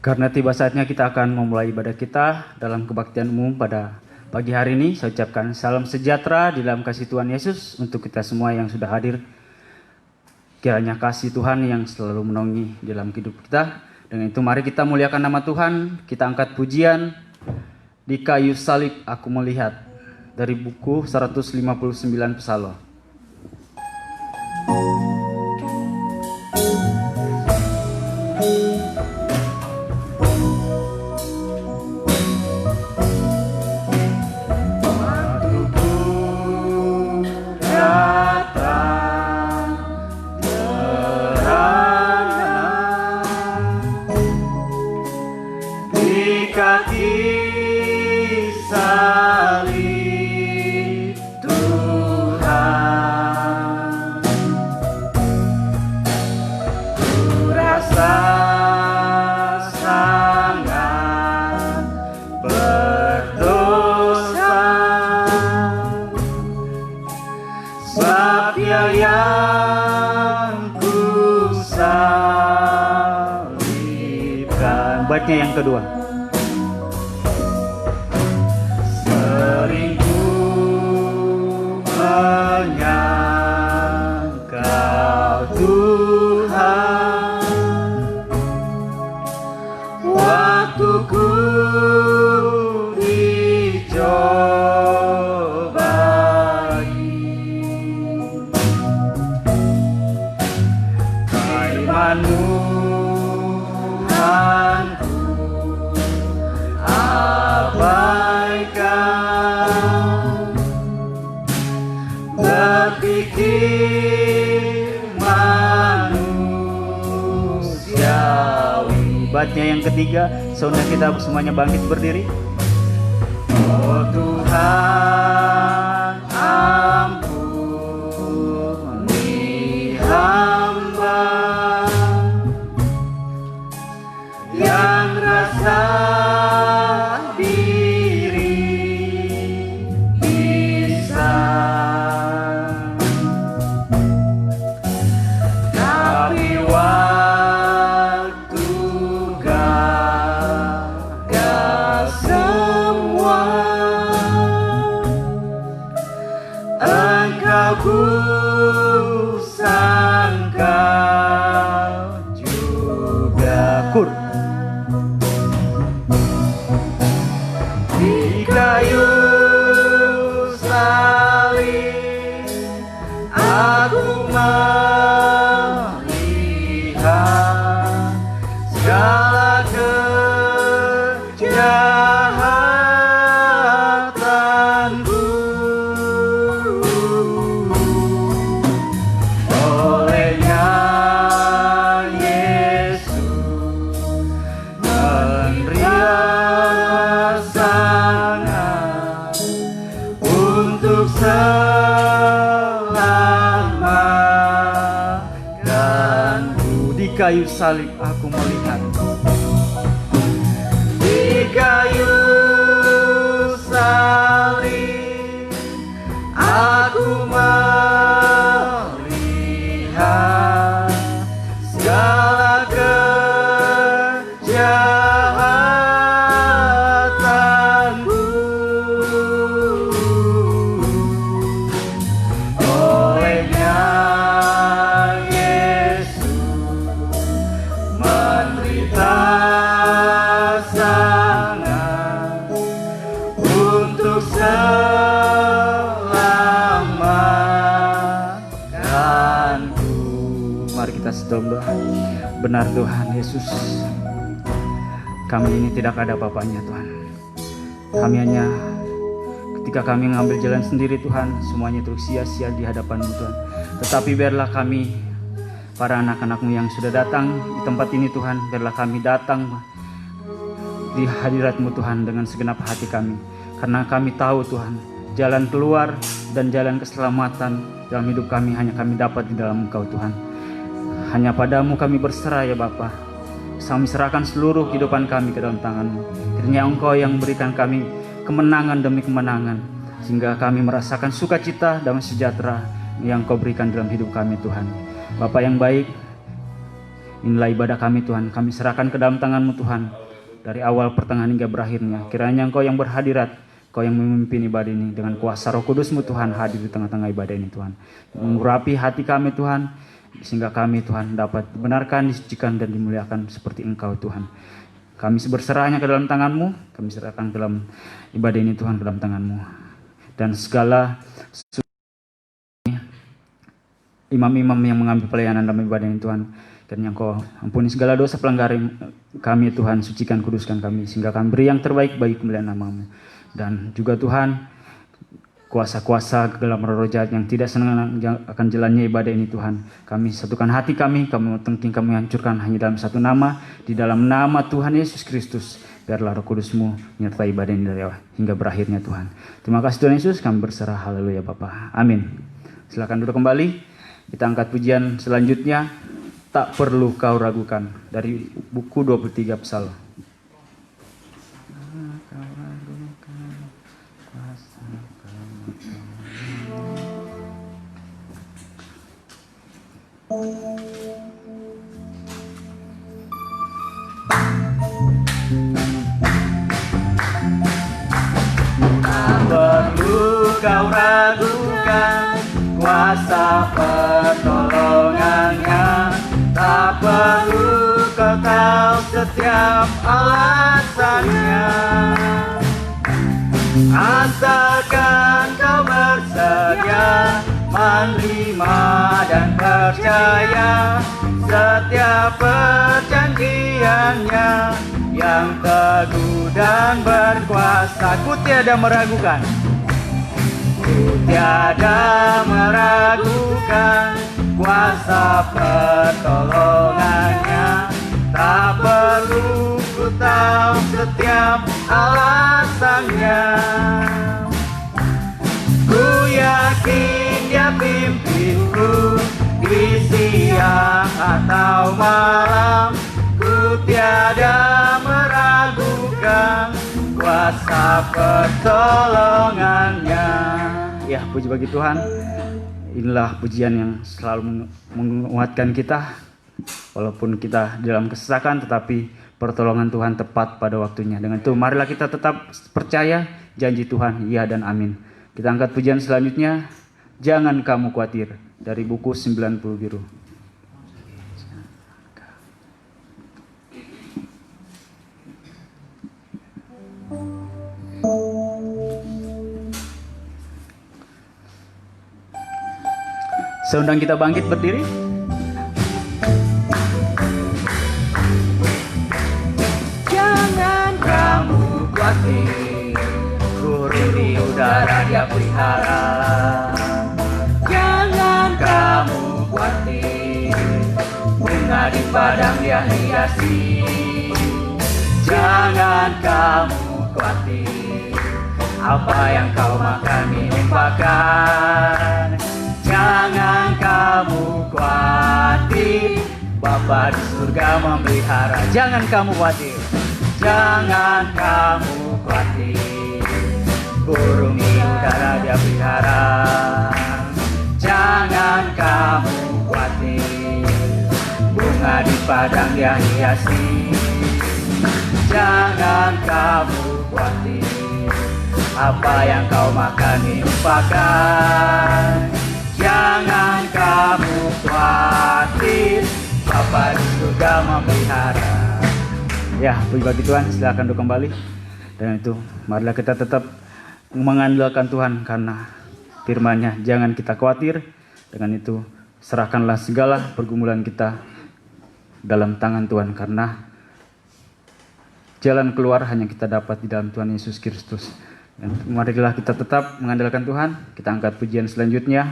Karena tiba saatnya kita akan memulai ibadah kita dalam kebaktian umum pada pagi hari ini. Saya ucapkan salam sejahtera di dalam kasih Tuhan Yesus untuk kita semua yang sudah hadir. Kiranya kasih Tuhan yang selalu menaungi dalam hidup kita. Dengan itu mari kita muliakan nama Tuhan. Kita angkat pujian di kayu salib aku melihat dari buku 159 Psalm. Baitnya yang kedua. Sering ku menyangka Tuhan waktu ku dicobai, firman-Mu manusiawi. Baitnya yang ketiga, saudara kita semuanya bangkit berdiri. Oh Tuhan, ampuni hamba yang rasa kayu salib aku melihat. Di kayu salib aku melihat segala kejahatanku. Olehnya Yesus menderita sangat untuk selamatkanku. Mari kita sedang doa. Benar Tuhan Yesus, kami ini tidak ada apa-apanya Tuhan. Kami hanya ketika kami mengambil jalan sendiri Tuhan, semuanya itu sia-sia di hadapan-Mu Tuhan. Tetapi biarlah kami, para anak-anak-Mu yang sudah datang di tempat ini Tuhan, biarlah kami datang di hadirat-Mu Tuhan dengan segenap hati kami. Karena kami tahu Tuhan, jalan keluar dan jalan keselamatan dalam hidup kami hanya kami dapat di dalam Engkau Tuhan. Hanya padamu kami berserah ya Bapa. Kami serahkan seluruh kehidupan kami ke dalam tangan-Mu. Kiranya Engkau yang memberikan kami kemenangan demi kemenangan, sehingga kami merasakan sukacita dan sejahtera yang Kau berikan dalam hidup kami Tuhan. Bapa yang baik, inilah ibadah kami Tuhan. Kami serahkan ke dalam tangan-Mu Tuhan, dari awal, pertengahan hingga berakhirnya. Kiranya Engkau yang berhadirat, Kau yang memimpin ibadah ini dengan kuasa Roh Kudus-Mu Tuhan, hadir di tengah-tengah ibadah ini Tuhan. Mengurapi hati kami Tuhan, sehingga kami Tuhan dapat dibenarkan, disucikan dan dimuliakan seperti Engkau Tuhan. Kami berserahnya ke dalam tangan-Mu, kami serahkan ke dalam ibadah ini Tuhan, ke dalam tangan-Mu. Dan segala imam-imam yang mengambil pelayanan dalam ibadah ini Tuhan, kiranya Engkau ampuni segala dosa pelanggar kami Tuhan, sucikan, kuduskan kami, sehingga kami beri yang terbaik bagi kemuliaan nama-Mu. Dan juga Tuhan, kuasa-kuasa dalam roh jahat yang tidak senang akan jalannya ibadah ini Tuhan, kami satukan hati kami tengking, kami hancurkan hanya dalam satu nama, di dalam nama Tuhan Yesus Kristus. Biarlah Roh Kudus-Mu menyertai ibadah ini dari awal hingga berakhirnya Tuhan. Terima kasih Tuhan Yesus, kami berserah. Haleluya Bapa. Amin. Silakan duduk kembali. Kita angkat pujian selanjutnya, Tak Perlu Kau Ragukan, dari buku 23 Psalm. Tak perlu kau ragukan kuasa pertolongannya, tak perlu kau tahu setiap alasannya. Asalkan kau bersedia menerima dan percaya setiap perjanjiannya yang teguh dan berkuasa. Ku tiada meragukan, ku tiada meragukan kuasa pertolongannya. Tak perlu ku tahu setiap alasannya. Ku yakin Dia pimpinku di siang atau malam. Ku tiada meragukan kuasa pertolongannya. Ya, puji bagi Tuhan. Inilah pujian yang selalu menguatkan kita, walaupun kita dalam kesesakan, tetapi pertolongan Tuhan tepat pada waktunya. Dengan itu marilah kita tetap percaya janji Tuhan, ya dan amin. Kita angkat pujian selanjutnya, Jangan Kamu Khawatir, dari buku 90 Biru. Saya undang kita bangkit berdiri. Jangan kamu khawatir, burung di udara Dia pelihara. Jangan kamu khawatir, bunga di padang Dia hiasi. Jangan kamu khawatir, apa yang kau makan minum pakai. Jangan kamu khawatir, Bapa di surga memelihara. Jangan kamu khawatir, jangan kamu khawatir. Burung di udara dia pelihara. Jangan kamu khawatir, bunga di padang dia hiasi. Jangan kamu khawatir, apa yang kau makan minum pakai. Jangan kamu khawatir, Bapa di surga memelihara. Ya, puji bagi Tuhan, silakan duduk kembali. Dan itu, marilah kita tetap mengandalkan Tuhan karena firman-Nya. Jangan kita khawatir. Dengan itu, serahkanlah segala pergumulan kita dalam tangan Tuhan, karena jalan keluar hanya kita dapat di dalam Tuhan Yesus Kristus. Dan marilah kita tetap mengandalkan Tuhan. Kita angkat pujian selanjutnya,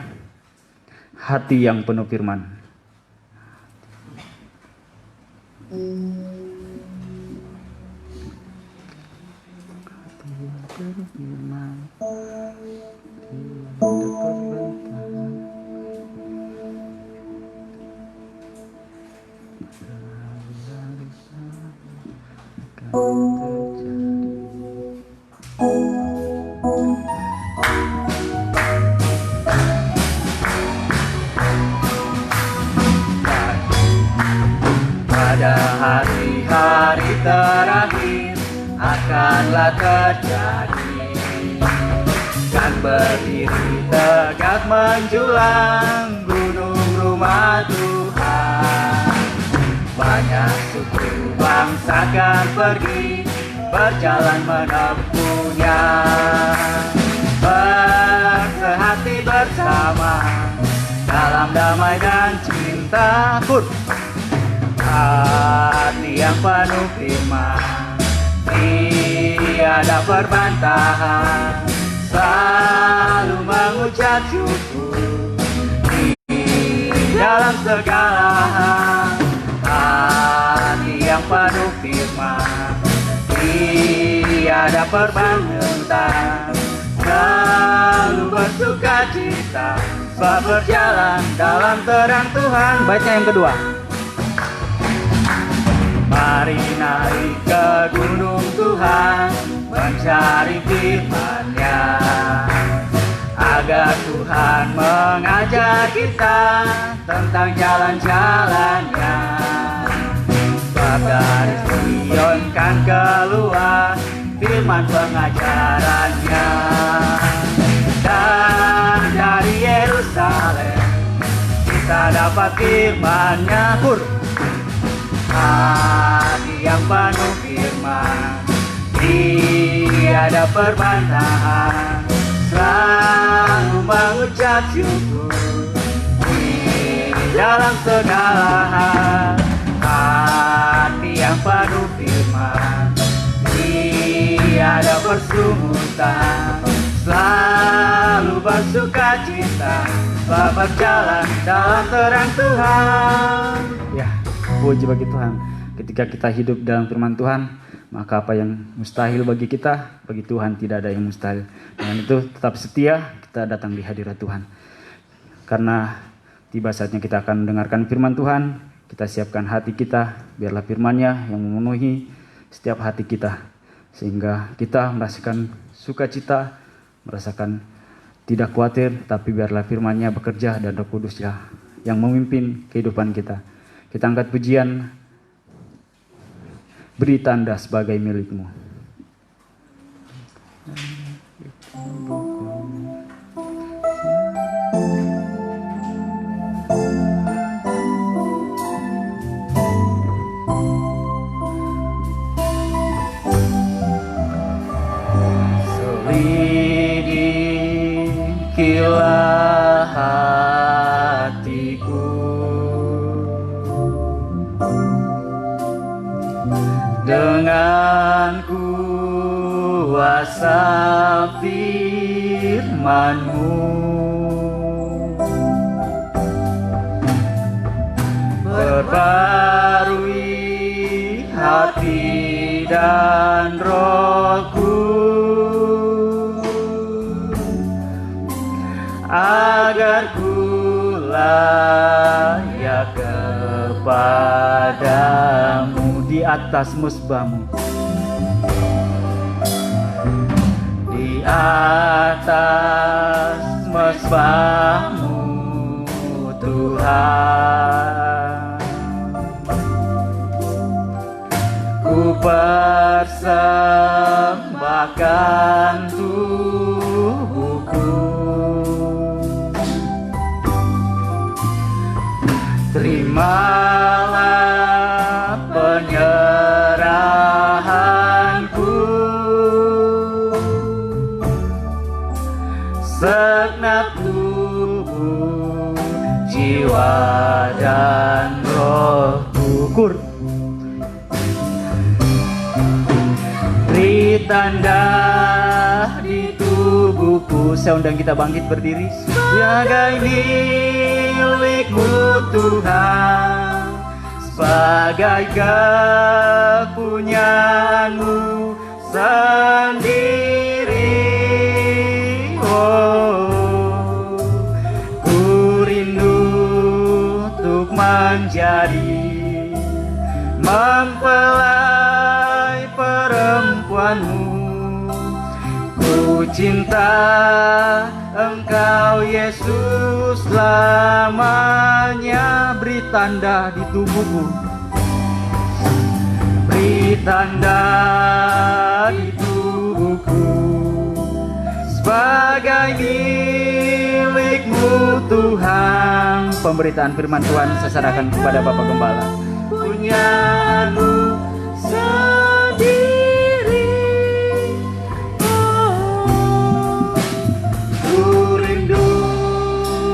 hati yang penuh firman. Pada hari-hari terakhir akanlah terjadi, kan berdiri tegak menjulang gunung rumah Tuhan. Banyak suku bangsa akan pergi berjalan menempuhnya, bersehati bersama dalam damai dan cinta. Hati yang penuh firman, tiada perbantahan, selalu mengucap syukur di dalam segala hal. Hati yang penuh firman, tiada perbantahan, selalu bersuka cita, sebab berjalan dalam terang Tuhan. Baiknya yang kedua. Mari naik ke gunung Tuhan, mencari firman-Nya, agar Tuhan mengajar kita tentang jalan-jalan-Nya. Sebab dari Sion kan keluar firman pengajaran-Nya, dan dari Yerusalem kita dapat firman-Nya. Hati yang penuh firman, tiada perbantahan, selalu mengucap syukur di dalam segala hal. Hati yang penuh firman, tiada persungutan, selalu bersuka cita, berjalan dalam terang Tuhan. Ya, puji bagi Tuhan. Ketika kita hidup dalam firman Tuhan, maka apa yang mustahil bagi kita, bagi Tuhan tidak ada yang mustahil. Dengan itu tetap setia kita datang di hadirat Tuhan. Karena tiba saatnya kita akan mendengarkan firman Tuhan, kita siapkan hati kita, biarlah firman-Nya yang memenuhi setiap hati kita. Sehingga kita merasakan sukacita, merasakan tidak khawatir, tapi biarlah firman-Nya bekerja dan Roh Kudus yang memimpin kehidupan kita. Kita angkat pujian, beri tanda sebagai milikmu. Selidikilah hatiku, dengan kuasa firman-Mu, perbarui hati dan rohku, agar ku layak kepadamu di atas musbahmu, di atas musbahmu Tuhan. Ku persembahkan tubuhku, terimalah penyerahanku, segenap tubuh, jiwa dan rohku. Beri tanda di tubuhku. Saya undang kita bangkit berdiri. Sebagai milikmu Tuhan, sebagai kepunyaanmu sendiri. Oh, ku rindu untuk menjadi mempelai perempuanmu. Ku cinta Engkau Yesus selamanya. Beri tanda di tubuhku, beri tanda di tubuhku, sebagai milikmu Tuhan. Pemberitaan firman Tuhan saya serahkan kepada Bapak Gembala. Punyamu sendiri. Oh, ku rindu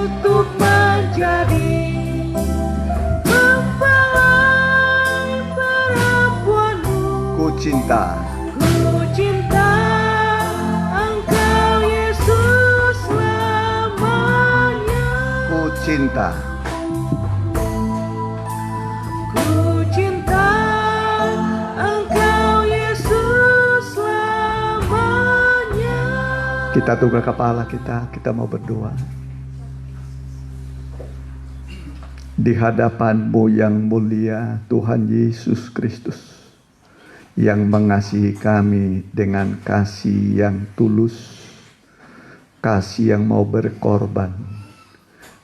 untuk menjadi mempelai perempuanmu. Ku cinta Engkau Yesus selamanya. Ku cinta Engkau Yesus selamanya. Kita tunduk kepala kita mau berdoa. Di hadapan-Mu yang mulia Tuhan Yesus Kristus, yang mengasihi kami dengan kasih yang tulus, kasih yang mau berkorban.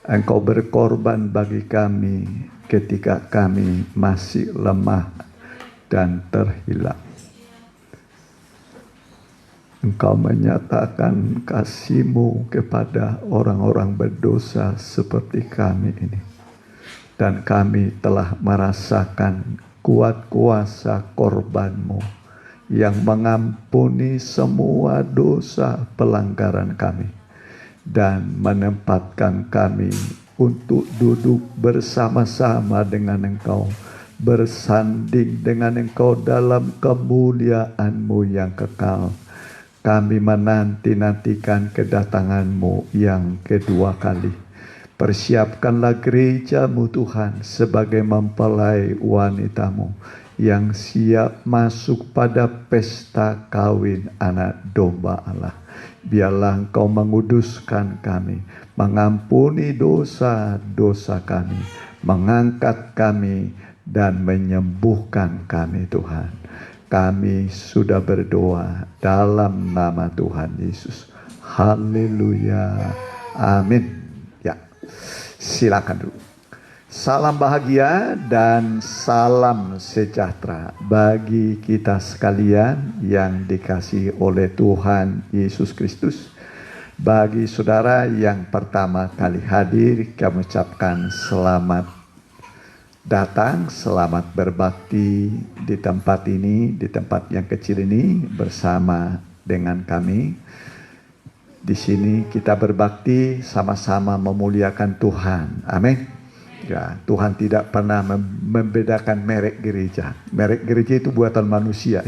Engkau berkorban bagi kami ketika kami masih lemah dan terhilang. Engkau menyatakan kasih-Mu kepada orang-orang berdosa seperti kami ini. Dan kami telah merasakan kuat kuasa korban-Mu yang mengampuni semua dosa pelanggaran kami dan menempatkan kami untuk duduk bersama-sama dengan Engkau, bersanding dengan Engkau dalam kemuliaan-Mu yang kekal. Kami menanti-nantikan kedatangan-Mu yang kedua kali. Persiapkanlah gereja-Mu Tuhan sebagai mempelai wanita-Mu yang siap masuk pada pesta kawin anak domba Allah. Biarlah Engkau menguduskan kami, mengampuni dosa-dosa kami, mengangkat kami, dan menyembuhkan kami Tuhan. Kami sudah berdoa dalam nama Tuhan Yesus. Haleluya. Amin. Ya, silakan dulu. Salam bahagia dan salam sejahtera bagi kita sekalian yang dikasihi oleh Tuhan Yesus Kristus. Bagi saudara yang pertama kali hadir, kami ucapkan selamat datang, selamat berbakti di tempat ini, di tempat yang kecil ini bersama dengan kami. Di sini kita berbakti sama-sama memuliakan Tuhan. Amin. Ya, Tuhan tidak pernah membedakan merek gereja. Merek gereja itu buatan manusia.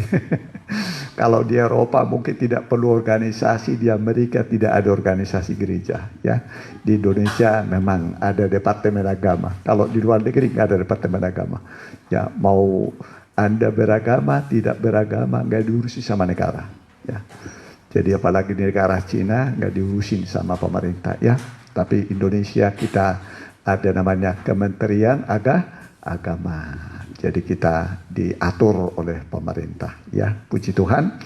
Kalau di Eropa mungkin tidak perlu organisasi, di Amerika tidak ada organisasi gereja. Ya, di Indonesia memang ada departemen agama. Kalau di luar negeri nggak ada departemen agama. Ya, mau Anda beragama, tidak beragama, nggak diurusi sama negara. Ya, jadi apalagi di negara Cina nggak diurusin sama pemerintah. Ya, tapi Indonesia kita ada namanya Kementerian Agama. Jadi kita diatur oleh pemerintah, ya, puji Tuhan.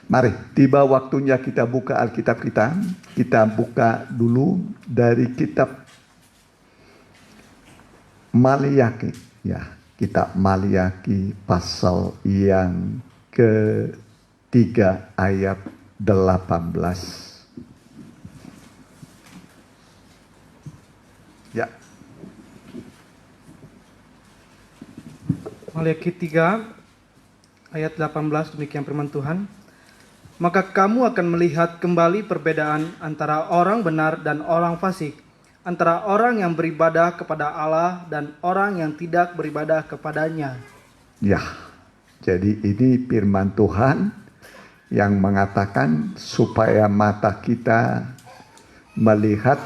Mari, tiba waktunya kita buka Alkitab kita. Kita buka dulu dari kitab Maliaki, ya, kitab Maliaki pasal yang ketiga ayat 18. Ya. Maliaki 3 ayat 18, demikian firman Tuhan. Maka kamu akan melihat kembali perbedaan antara orang benar dan orang fasik, antara orang yang beribadah kepada Allah dan orang yang tidak beribadah kepadanya. Ya, jadi ini firman Tuhan yang mengatakan supaya mata kita melihat,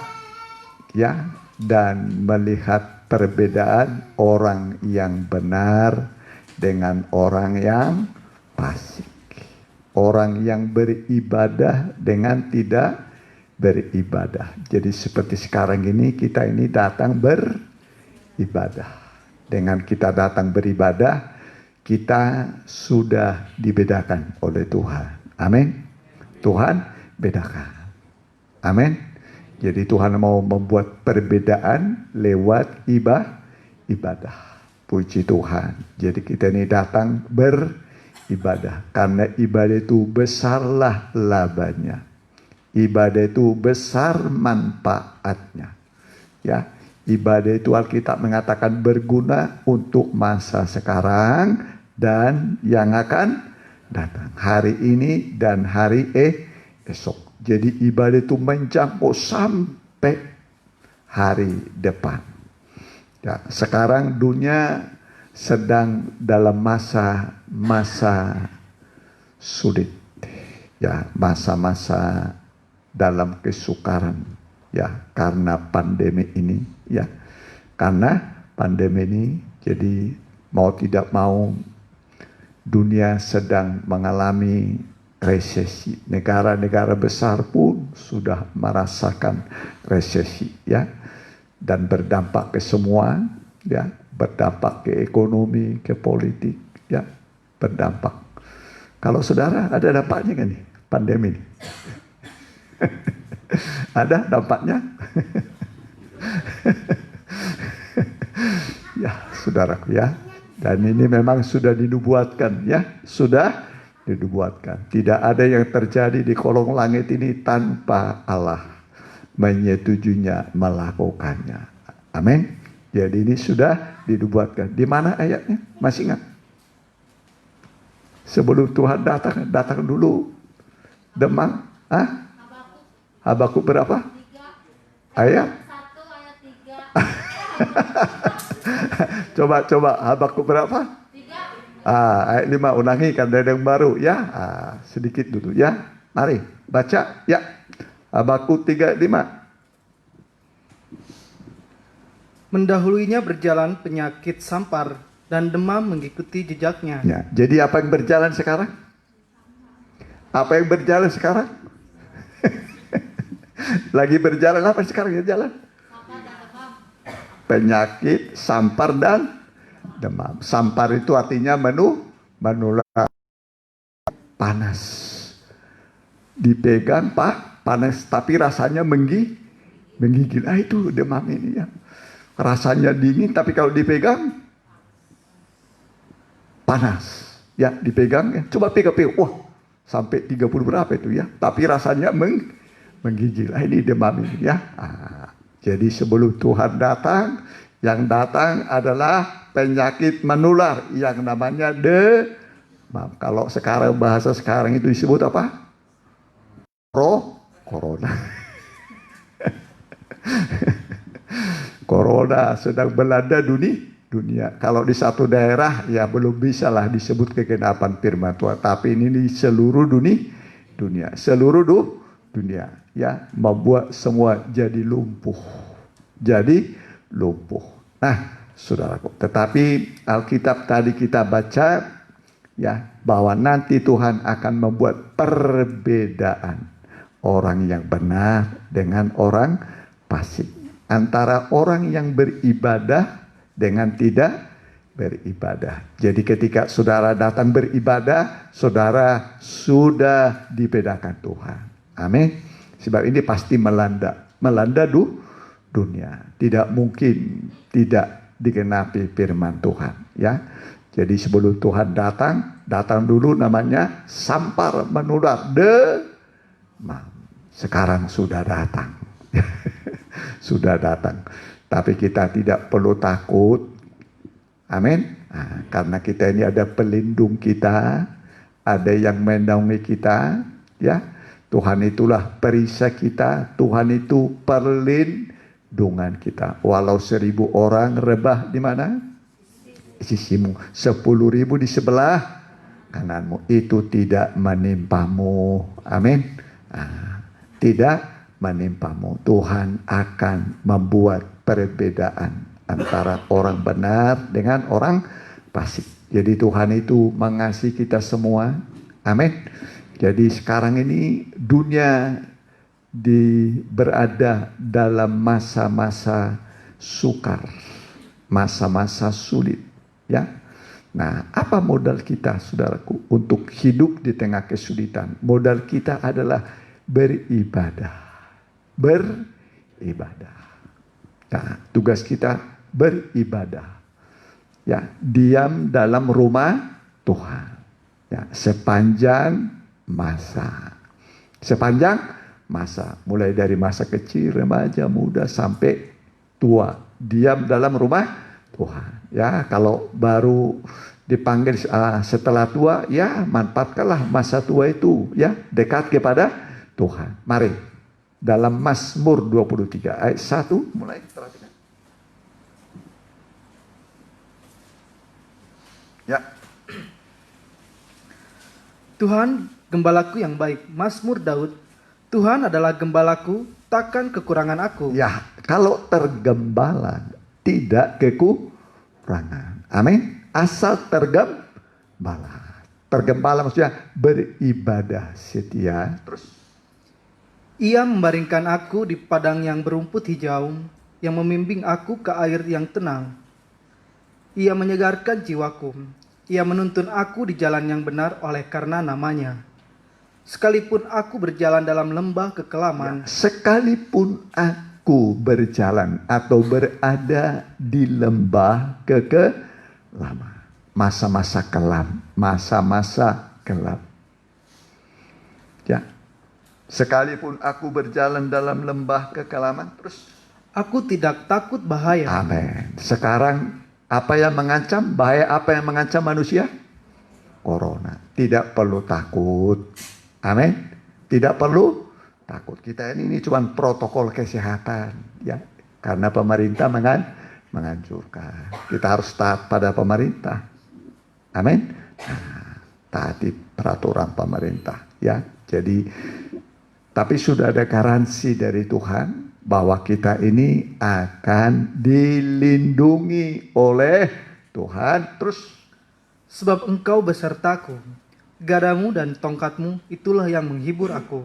ya, dan melihat perbedaan orang yang benar dengan orang yang fasik. Orang yang beribadah dengan tidak beribadah. Jadi seperti sekarang ini kita ini datang beribadah. Dengan kita datang beribadah, kita sudah dibedakan oleh Tuhan. Amin. Tuhan bedakan. Amin. Jadi Tuhan mau membuat perbedaan lewat ibadah. Puji Tuhan. Jadi kita ini datang beribadah. Karena ibadah itu besarlah labanya. Ibadah itu besar manfaatnya. Ya, ibadah itu Alkitab mengatakan berguna untuk masa sekarang dan yang akan datang. Hari ini dan hari esok. Jadi ibadah itu menjangkau sampai hari depan. Ya, sekarang dunia sedang dalam masa sulit. Ya, masa-masa dalam kesukaran, ya, karena pandemi ini, ya, karena pandemi ini, jadi mau tidak mau dunia sedang mengalami resesi. Negara-negara besar pun sudah merasakan resesi, ya, dan berdampak ke semua, ya, berdampak ke ekonomi, ke politik, ya, berdampak. Kalau saudara ada dampaknya kan nih pandemi ini? Ada dampaknya? Ya, saudaraku, ya. Dan ini memang sudah dinubuatkan, ya, sudah dinubuatkan. Tidak ada yang terjadi di kolong langit ini tanpa Allah menyetujuinya, melakukannya. Amin. Jadi ini sudah dinubuatkan. Di mana ayatnya? Masih ingat? Sebelum Tuhan datang dulu. Demam. Habakuk berapa? 3. Ayat? 1 ayat 3. Coba Habakuk berapa? 3. Ayat 5 ulangi kan ada yang baru, ya. Sedikit dulu, ya. Mari baca, ya. Habakuk 3 ayat 5. Mendahuluinya berjalan penyakit sampar dan demam mengikuti jejaknya. Ya, jadi apa yang berjalan sekarang? Apa yang berjalan sekarang? Lagi berjalan apa sekarang yang jalan? Penyakit, sampar dan demam. Sampar itu artinya menular, panas. Dipegang panas, tapi rasanya menggigil. Itu demam ini, ya. Rasanya dingin, tapi kalau dipegang panas. Ya, dipegang, ya. Coba pegang. Wah, sampai 30 berapa itu, ya. Tapi rasanya menggigil. Ini demam ini, ya. Jadi sebelum Tuhan datang, yang datang adalah penyakit menular yang namanya demam. Kalau sekarang bahasa sekarang itu disebut apa? Corona. Corona sedang melanda dunia. Kalau di satu daerah ya belum bisa lah disebut kegenapan firman Tuhan. Tapi ini di seluruh dunia. Seluruh dunia, ya, membuat semua jadi lumpuh. Nah, saudaraku, tetapi Alkitab tadi kita baca, ya, bahwa nanti Tuhan akan membuat perbedaan orang yang benar dengan orang fasik. antara orang yang beribadah dengan tidak beribadah. Jadi ketika saudara datang beribadah, saudara sudah dibedakan Tuhan. Amin. Sebab ini pasti melanda dunia. Tidak mungkin tidak digenapi firman Tuhan, ya. Jadi sebelum Tuhan datang dulu namanya sampar menular demam. Sekarang sudah datang. Sudah datang. Tapi kita tidak perlu takut. Amin. Nah, karena kita ini ada pelindung kita, ada yang menaungi kita, ya. Tuhan itulah perisai kita, Tuhan itu perlindungan kita. Walau 1.000 orang rebah di mana? Sisimu, 10.000 di sebelah kananmu, itu tidak menimpamu. Amin. Nah, tidak menimpamu. Tuhan akan membuat perbedaan antara orang benar dengan orang fasik. Jadi Tuhan itu mengasihi kita semua. Amin. Jadi sekarang ini dunia berada dalam masa-masa sukar, masa-masa sulit, ya. Nah, apa modal kita, saudaraku, untuk hidup di tengah kesulitan? Modal kita adalah beribadah. Beribadah. Nah, tugas kita beribadah. Ya, diam dalam rumah Tuhan. Ya, sepanjang masa, mulai dari masa kecil, remaja, muda sampai tua, diam dalam rumah Tuhan. Ya, kalau baru dipanggil setelah tua, ya manfaatkanlah masa tua itu, ya, dekat kepada Tuhan. Mari dalam Mazmur 23 ayat 1 mulai perhatikan. Ya. Tuhan gembalaku yang baik. Mazmur Daud. Tuhan adalah gembalaku, takkan kekurangan aku. Ya, kalau tergembala tidak kekurangan. Amin. Asal tergembala. Tergembala maksudnya beribadah setia. Terus Ia membaringkan aku di padang yang berumput hijau, yang membimbing aku ke air yang tenang. Ia menyegarkan jiwaku. Ia menuntun aku di jalan yang benar oleh karena namanya. Sekalipun aku berjalan dalam lembah kekelaman. Sekalipun aku berjalan atau berada di lembah kekelaman. Masa-masa kelam. Masa-masa gelap. Ya. Sekalipun aku berjalan dalam lembah kekelaman. Terus. Aku tidak takut bahaya. Amin. Sekarang apa yang mengancam? Bahaya apa yang mengancam manusia? Corona. Tidak perlu takut. Amin. Tidak perlu takut. Kita ini cuma protokol kesehatan, ya. Karena pemerintah menganjurkan. Kita harus taat pada pemerintah. Amin. Nah, taati peraturan pemerintah, ya. Jadi, tapi sudah ada garansi dari Tuhan bahwa kita ini akan dilindungi oleh Tuhan. Terus, Sebab engkau besertaku, gadamu dan tongkatmu itulah yang menghibur aku.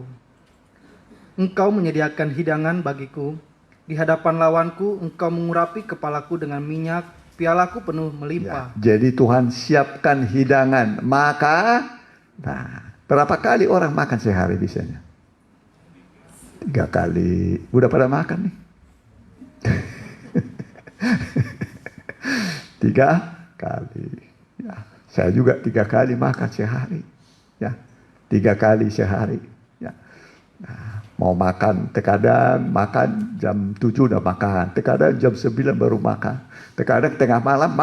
Engkau menyediakan hidangan bagiku, di hadapan lawanku engkau mengurapi kepalaku dengan minyak, pialaku penuh melimpah. ya, jadi Tuhan siapkan hidangan. Maka, nah, berapa kali orang makan sehari biasanya? 3 kali. Udah pada makan nih. 3 kali. Ya, saya juga 3 kali makan sehari. Ya, 3 kali sehari. Ya. Nah, mau makan, terkadang makan jam 7 udah makan, terkadang jam 9 baru makan, terkadang tengah malam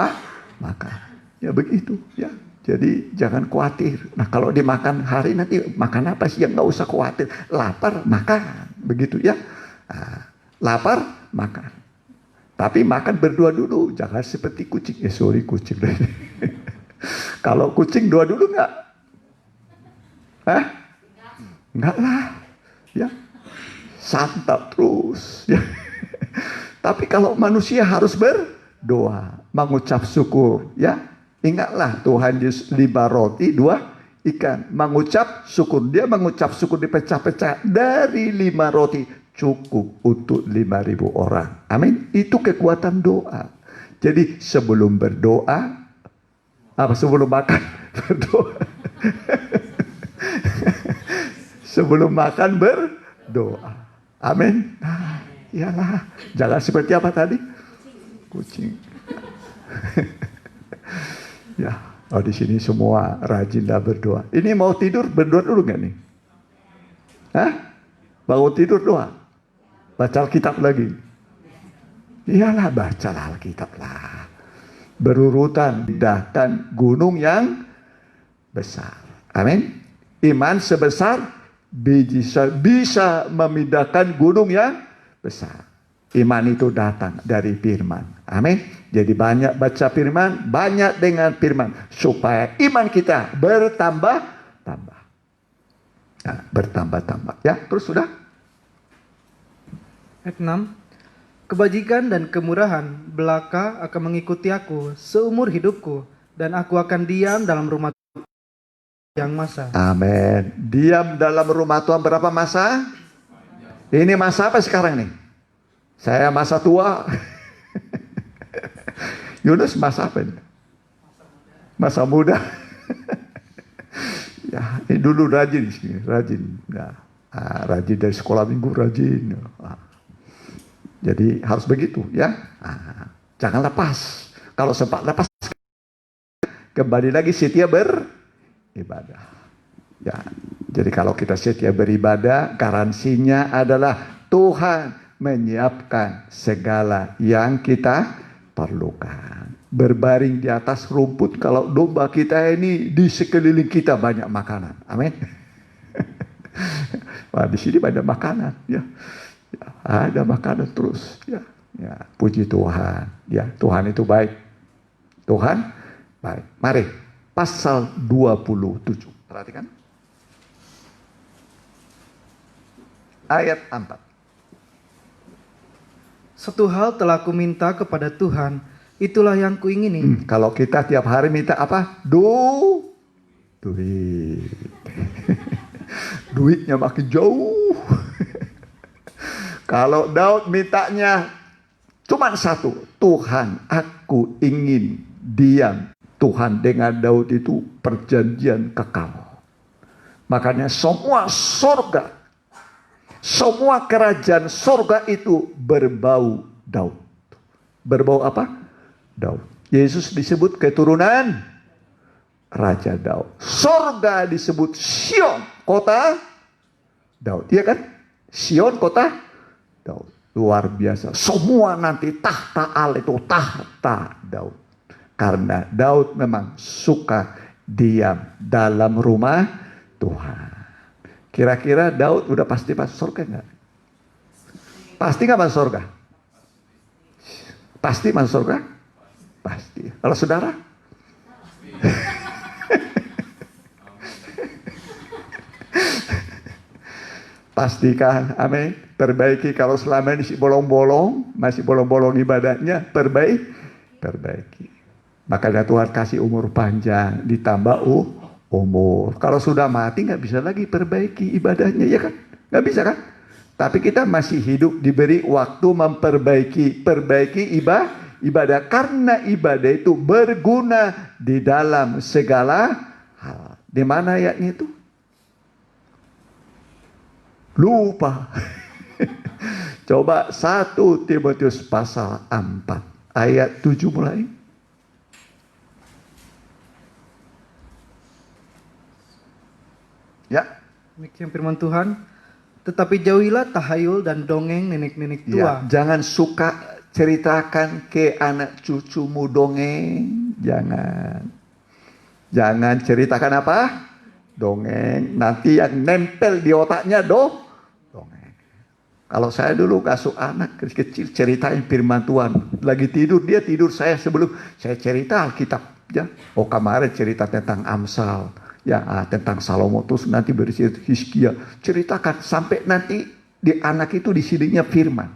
makan. Ya begitu. Ya. Jadi jangan khawatir. Nah kalau dimakan hari nanti makan apa sih? Ya nggak usah khawatir. Lapar makan, begitu ya. Nah, lapar makan. Tapi makan berdua dulu, jangan seperti kucing. Sorry kucing. Kalau kucing dua dulu nggak? Hah? Nggak lah. Ya, santap terus. Ya. Tapi kalau manusia harus berdoa, mengucap syukur, ya. Ingatlah Tuhan Yesus 5 roti 2 ikan. Mengucap syukur. Dia mengucap syukur dipecah-pecah dari 5 roti. cukup untuk 5.000 orang. Amin. Itu kekuatan doa. Jadi sebelum berdoa, sebelum makan berdoa. Sebelum makan berdoa. Amin. Nah, iyalah. Jangan seperti apa tadi? Kucing. Ya, di sini semua rajin dah berdoa. Ini mau tidur berdoa dulu nggak nih? Hah? Bangun tidur doa. Baca Alkitab lagi. Iyalah, bacalah Alkitab lah. Berurutan, pindahkan gunung yang besar. Amin. Iman sebesar biji bisa memindahkan gunung yang besar. Iman itu datang dari firman. Amin. Jadi banyak baca firman, banyak dengan firman. Supaya iman kita bertambah-tambah. Nah, bertambah-tambah. Ya, terus sudah. Ayat 6. Kebajikan dan kemurahan belaka akan mengikuti aku seumur hidupku, dan aku akan diam dalam rumah yang masa. Amin. Diam dalam rumah Tuhan berapa masa? Ini masa apa sekarang nih? Saya masa tua. Yunus masa apa ini? Masa muda. Ya, ini dulu rajin sih, rajin. Nah, rajin dari sekolah minggu rajin. Jadi harus begitu ya. Jangan lepas. Kalau sempat lepas, kembali lagi setia beribadah. Ya, jadi kalau kita setia beribadah, garansinya adalah Tuhan menyiapkan segala yang kita perlukan. Berbaring di atas rumput, kalau domba kita ini di sekeliling kita banyak makanan. Amin. Wah, di sini banyak makanan. Ya, ada makanan terus. Ya, puji Tuhan. Ya, Tuhan itu baik. Tuhan baik. Mari. Pasal 27. Perhatikan. Ayat 4. Satu hal telah kuminta kepada Tuhan, itulah yang kuingini. Kalau kita tiap hari minta apa? Duit. Duitnya makin jauh. Kalau Daud mintanya cuma satu. Tuhan, aku ingin diam. Tuhan dengan Daud itu perjanjian kekal. Makanya semua surga, semua kerajaan surga itu berbau Daud. Berbau apa? Daud. Yesus disebut keturunan Raja Daud. Surga disebut Sion, kota Daud. Iya kan? Sion, kota Daud. Luar biasa. Semua nanti tahta Allah itu tahta Daud. Karena Daud memang suka diam dalam rumah Tuhan. Kira-kira Daud udah pasti masuk surga enggak? Pasti enggak masuk surga? Pasti masuk surga? Pasti. Kalau saudara? Pastikan, amin. Perbaiki kalau selama ini masih bolong-bolong ibadahnya, perbaiki. Makanya Tuhan kasih umur panjang, ditambah umur. Kalau sudah mati nggak bisa lagi perbaiki ibadahnya, ya kan? Nggak bisa kan? Tapi kita masih hidup diberi waktu memperbaiki ibadah. Karena ibadah itu berguna di dalam segala hal. Di mana ayatnya itu? Lupa. Coba 1 Timotius pasal 4 ayat 7 mulai. Ya. Demikian firman Tuhan. Tetapi jauhilah tahayul dan dongeng nenek-nenek tua. Ya, jangan suka ceritakan ke anak cucumu dongeng. Jangan ceritakan apa? Dongeng. Nanti yang nempel di otaknya dongeng. Kalau saya dulu kasih anak kecil ceritain firman Tuhan. Lagi tidur, dia tidur saya sebelum saya cerita Alkitab. Ya. Oh, kemarin cerita tentang Amsal. Ya, tentang Salomo, terus nanti bercerita Hizkia, ceritakan sampai nanti di anak itu di sininya firman.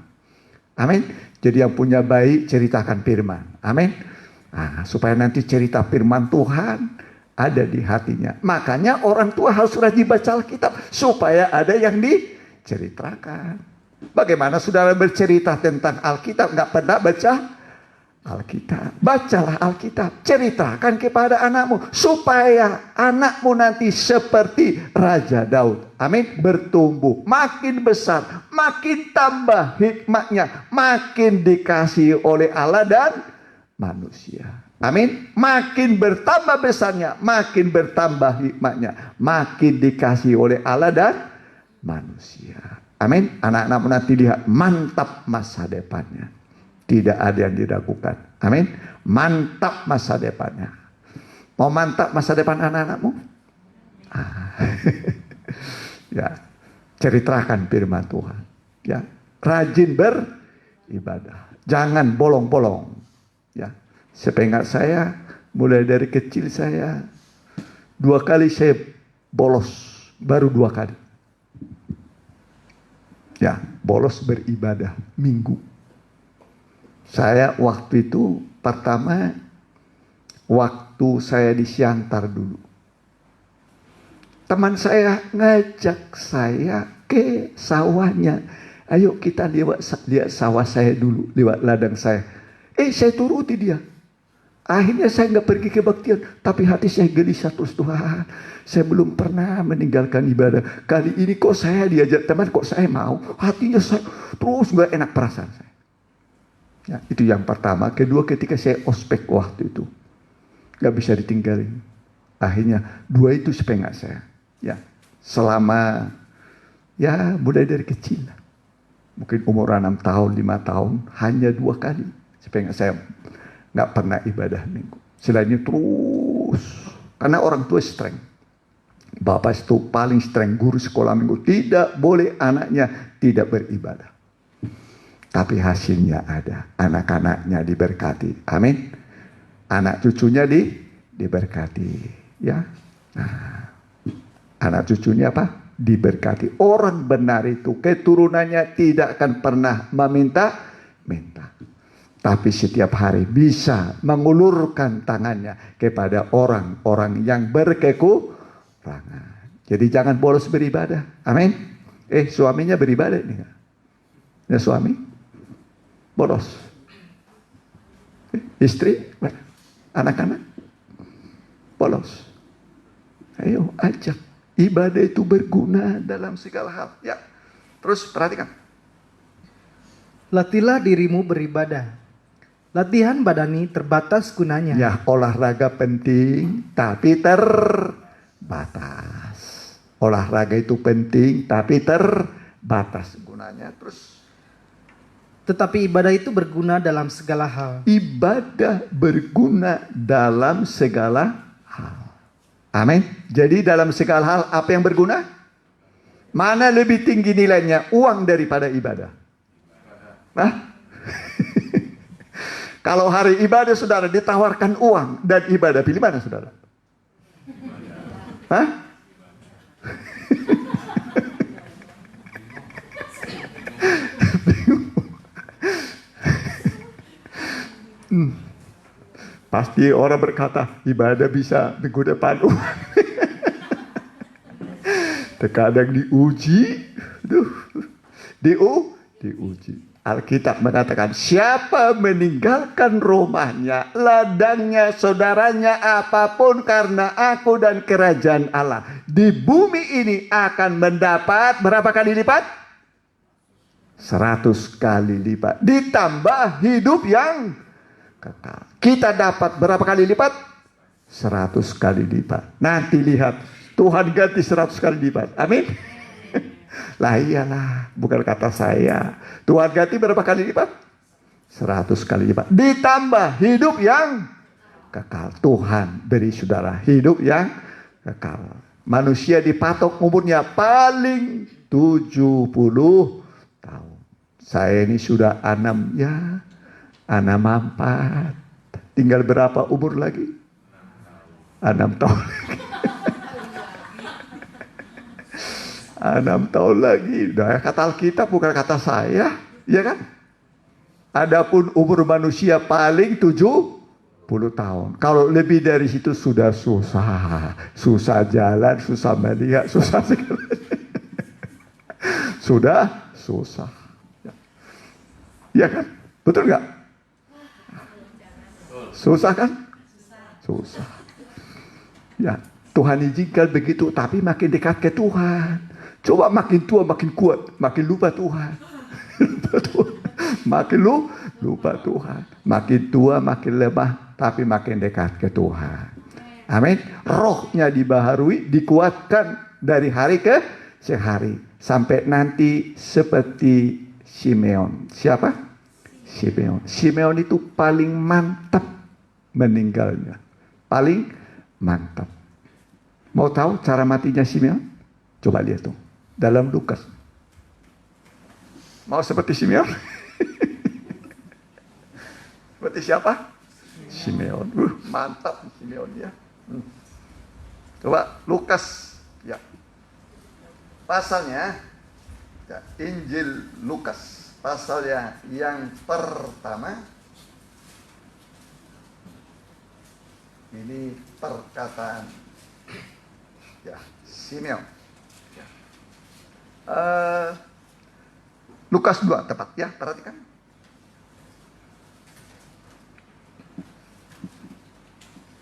Amin. Jadi yang punya bayi ceritakan firman. Amin. Supaya nanti cerita firman Tuhan ada di hatinya. Makanya orang tua harus rajin baca Alkitab supaya ada yang diceritakan. Bagaimana saudara bercerita tentang Alkitab nggak pernah baca Alkitab? Bacalah Alkitab, ceritakan kepada anakmu supaya anakmu nanti seperti Raja Daud. Amin. Bertumbuh, makin besar, makin tambah hikmatnya, makin dikasihi oleh Allah dan manusia. Amin. Makin bertambah besarnya, makin bertambah hikmatnya, makin dikasihi oleh Allah dan manusia. Amin. Anak-anakmu nanti lihat mantap masa depannya. Tidak ada yang diragukan. Amin. Mantap masa depannya. Mau mantap masa depan anak-anakmu? Ya, ceritakan firman Tuhan. Ya, rajin beribadah. Jangan bolong-bolong. Ya, sepenggat saya, mulai dari kecil saya 2 kali saya bolos, baru 2 kali. Ya, bolos beribadah minggu. Saya waktu itu pertama, waktu saya di Siantar dulu. Teman saya ngajak saya ke sawahnya. Ayo kita lihat sawah saya dulu, lewat ladang saya. Saya turuti dia. Akhirnya saya nggak pergi kebaktian, tapi hati saya gelisah terus. Tuhan, saya belum pernah meninggalkan ibadah. Kali ini kok saya diajak teman, kok saya mau. Hatinya saya terus nggak enak perasaan saya. Ya, itu yang pertama. Kedua, ketika saya ospek waktu itu, nggak bisa ditinggalin. Akhirnya 2 itu sepengak saya. Ya, selama mulai dari kecil, mungkin umur 6 tahun, 5 tahun, hanya 2 kali sepengak saya. Nggak pernah ibadah minggu. Selainnya terus. Karena orang tua streng. Bapak itu paling streng, guru sekolah minggu. Tidak boleh anaknya tidak beribadah. Tapi hasilnya ada. Anak-anaknya diberkati. Amin. Anak cucunya diberkati. Ya. Nah, anak cucunya apa? Diberkati. Orang benar itu keturunannya tidak akan pernah meminta. Tapi setiap hari bisa mengulurkan tangannya kepada orang-orang yang berkekurangan. Jadi jangan bolos beribadah. Amin. Suaminya beribadah ini. Ya suami bolos. Istri, anak-anak bolos. Ayo ajak. Ibadah itu berguna dalam segala hal. Ya. Terus perhatikan. Latihlah dirimu beribadah. Latihan badani terbatas gunanya. Ya, olahraga penting tapi terbatas. Olahraga itu penting tapi terbatas gunanya. Terus, tetapi ibadah itu berguna dalam segala hal. Ibadah berguna dalam segala hal. Amin. Jadi dalam segala hal apa yang berguna? Mana lebih tinggi nilainya, uang daripada ibadah? Hah? Kalau hari ibadah saudara ditawarkan uang dan ibadah, pilih mana saudara? Hah? Pasti orang berkata ibadah bisa minggu depan uang. Terkadang diuji, diuji. Alkitab mengatakan siapa meninggalkan rumahnya, ladangnya, saudaranya, apapun karena aku dan kerajaan Allah di bumi ini akan mendapat berapa kali lipat? 100 kali lipat. Ditambah hidup yang kekal. Kita dapat berapa kali lipat? 100 kali lipat. Nanti lihat Tuhan ganti 100 kali lipat. Amin. Lah iyalah, bukan kata saya. Tuhan ganti berapa kali lipat? 100 kali lipat. Ditambah hidup yang kekal. Tuhan beri saudara hidup yang kekal. Manusia dipatok umurnya paling 70 tahun. Saya ini sudah 6 4. Tinggal berapa umur lagi? 6 tahun lagi. 6 tahun lagi. Nah, kata Alkitab bukan kata saya, ya kan? Adapun umur manusia paling 70 tahun. Kalau lebih dari situ sudah susah. Susah jalan, susah melihat, susah segala. Sudah susah. Iya kan? Betul nggak? Susah kan? Susah. Ya, Tuhan izinkan begitu, tapi makin dekat ke Tuhan. Coba makin tua makin kuat, makin lupa Tuhan. Makin lupa Tuhan. Makin tua makin lemah, tapi makin dekat ke Tuhan. Amin. Rohnya dibaharui, dikuatkan dari hari ke hari. Sampai nanti seperti Simeon. Siapa? Simeon. Simeon itu paling mantap meninggalnya. Paling mantap. Mau tahu cara matinya Simeon? Coba lihat tuh. Dalam Lukas. Mau seperti Simeon? Seperti siapa? Simeon. Mantap Simeon ya. Coba Lukas. Ya. Pasalnya. Ya, Injil Lukas. Pasalnya yang pertama. Ini perkataan ya Simeon. Ya. Lukas 2 tepat ya, perhatikan.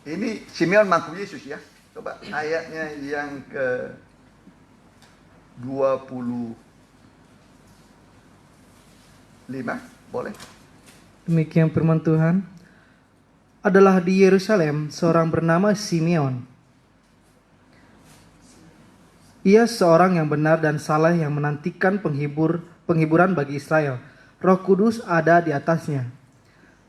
Ini Simeon mantu Yesus ya. Coba ayatnya yang ke 25 boleh. Demikian firman Tuhan. Adalah di Yerusalem seorang bernama Simeon. Ia seorang yang benar dan saleh yang menantikan penghiburan bagi Israel. Roh Kudus ada di atasnya.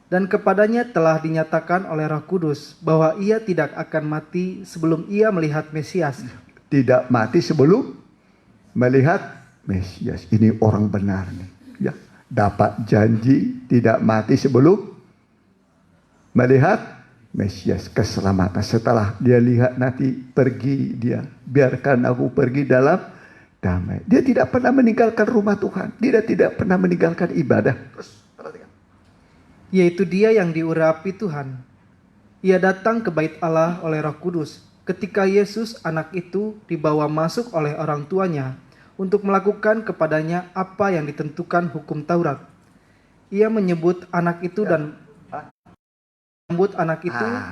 Dan kepadanya telah dinyatakan oleh Roh Kudus bahwa ia tidak akan mati sebelum ia melihat Mesias. Tidak mati sebelum melihat Mesias. Ini orang benar nih. Ya, dapat janji tidak mati sebelum melihat Mesias, keselamatan. Setelah dia lihat nanti pergi dia. Biarkan aku pergi dalam damai. Dia tidak pernah meninggalkan rumah Tuhan. Dia tidak pernah meninggalkan ibadah. Terus perhatikan. Yaitu dia yang diurapi Tuhan. Ia datang ke bait Allah oleh Roh Kudus. Ketika Yesus anak itu dibawa masuk oleh orang tuanya untuk melakukan kepadanya apa yang ditentukan hukum Taurat. Ia menyebut anak itu dan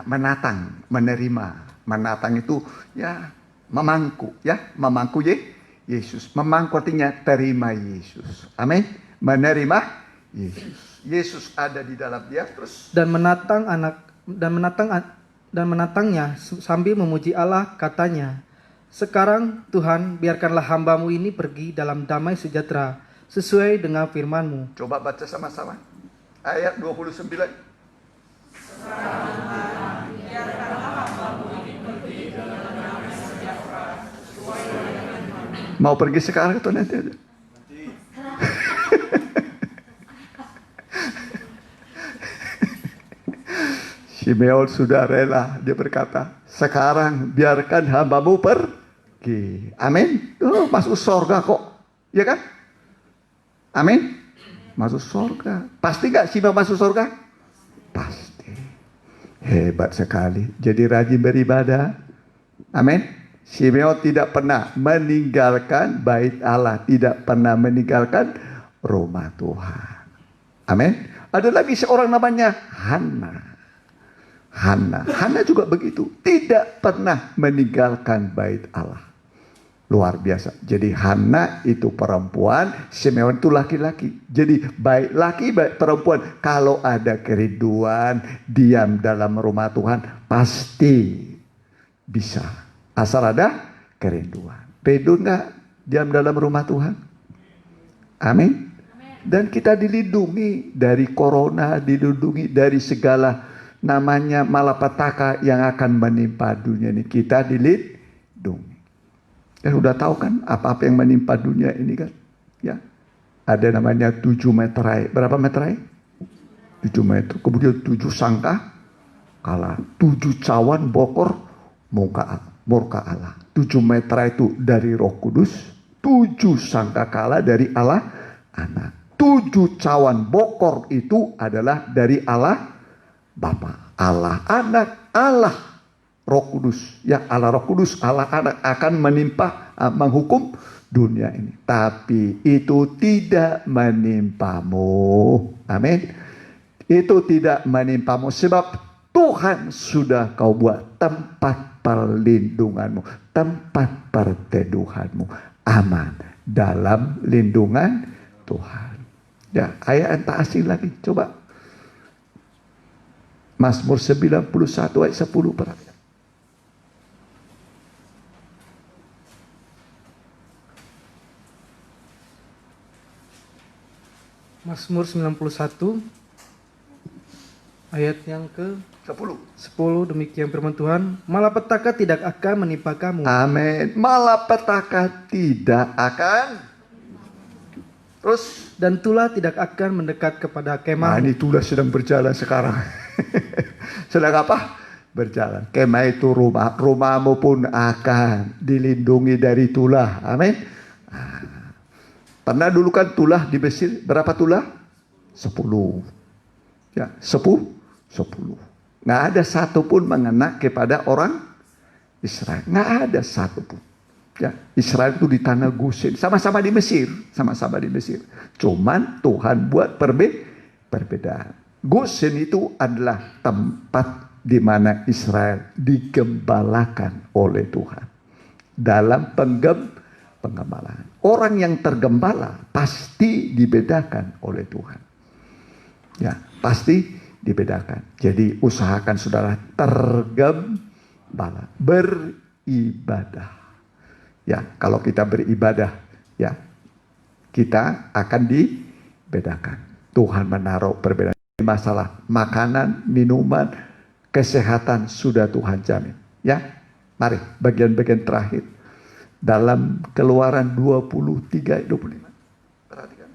menatang, menerima. Menatang itu ya memangku, ya memangku Yesus. Memangku artinya terima Yesus. Amin. Menerima Yesus. Yesus ada di dalam dia terus dan menatangnya sambil memuji Allah, katanya, "Sekarang Tuhan, biarkanlah hambamu ini pergi dalam damai sejahtera sesuai dengan firman-Mu." Coba baca sama-sama. Ayat 29. Mau pergi sekarang atau nanti aja? Simeon sudah rela. Dia berkata, sekarang biarkan hambamu pergi. Amin. Oh, masuk surga kok. Ya kan? Amin. Masuk surga. Pasti gak Simeon masuk surga? Pasti. Hebat sekali. Jadi rajin beribadah. Amin. Simeon tidak pernah meninggalkan bait Allah. Tidak pernah meninggalkan rumah Tuhan. Amin. Ada lagi seorang namanya Hana. Hana juga begitu. Tidak pernah meninggalkan bait Allah. Luar biasa. Jadi Hana itu perempuan, Simeon itu laki-laki. Jadi baik laki, baik perempuan. Kalau ada kerinduan, diam dalam rumah Tuhan, pasti bisa. Asal ada kerinduan. Rindu nggak diam dalam rumah Tuhan? Amin. Dan kita dilindungi dari corona, dilindungi dari segala namanya malapetaka yang akan menimpa dunia ini. Kita dilindungi. Dan udah tahu kan apa-apa yang menimpa dunia ini kan? Ya. Ada namanya 7 meterai. Berapa meterai? 7 meter. Kemudian 7 sangka kalah. 7 cawan bokor murka Allah. 7 meterai itu dari Roh Kudus. 7 sangka kalah dari Allah Anak. 7 cawan bokor itu adalah dari Allah Bapa, Allah Anak, Allah Roh Kudus. Ya, Allah Roh Kudus, Allah Anak akan menimpa, menghukum dunia ini. Tapi itu tidak menimpamu. Amin. Itu tidak menimpamu sebab Tuhan sudah kau buat tempat perlindunganmu, tempat perteduhanmu, aman dalam lindungan Tuhan. Ya, ayat yang tak asing lagi. Coba Mazmur 91 ayat 10 perhatikan. Mazmur 91 ayat yang ke 10. 10, demikian firman Tuhan, malapetaka tidak akan menimpa kamu. Amin. Malapetaka tidak akan. Terus. Dan tulah tidak akan mendekat kepada Nah, kemah. ini tulah sedang berjalan sekarang. Sedang apa? Berjalan. Kemah itu rumah. Rumahmu pun akan dilindungi dari tulah. Amin. Pernah dulu kan tulah di Mesir. Berapa tulah? 10. Ya, 10. Nggak ada satu pun mengena kepada orang Israel. Nggak ada satu pun. Ya, Israel itu di tanah Gosen. Sama-sama di Mesir. Sama-sama di Mesir. Cuman Tuhan buat perbedaan. Gosen itu adalah tempat di mana Israel digembalakan oleh Tuhan. Dalam penggembalaan. Orang yang tergembala pasti dibedakan oleh Tuhan. Ya, pasti dibedakan. Jadi usahakan saudara tergembala, beribadah. Ya, kalau kita beribadah, ya kita akan dibedakan. Tuhan menaruh perbedaan. Masalah makanan, minuman, kesehatan sudah Tuhan jamin. Ya, mari bagian-bagian terakhir dalam Keluaran 23 ayat 25. Perhatikan.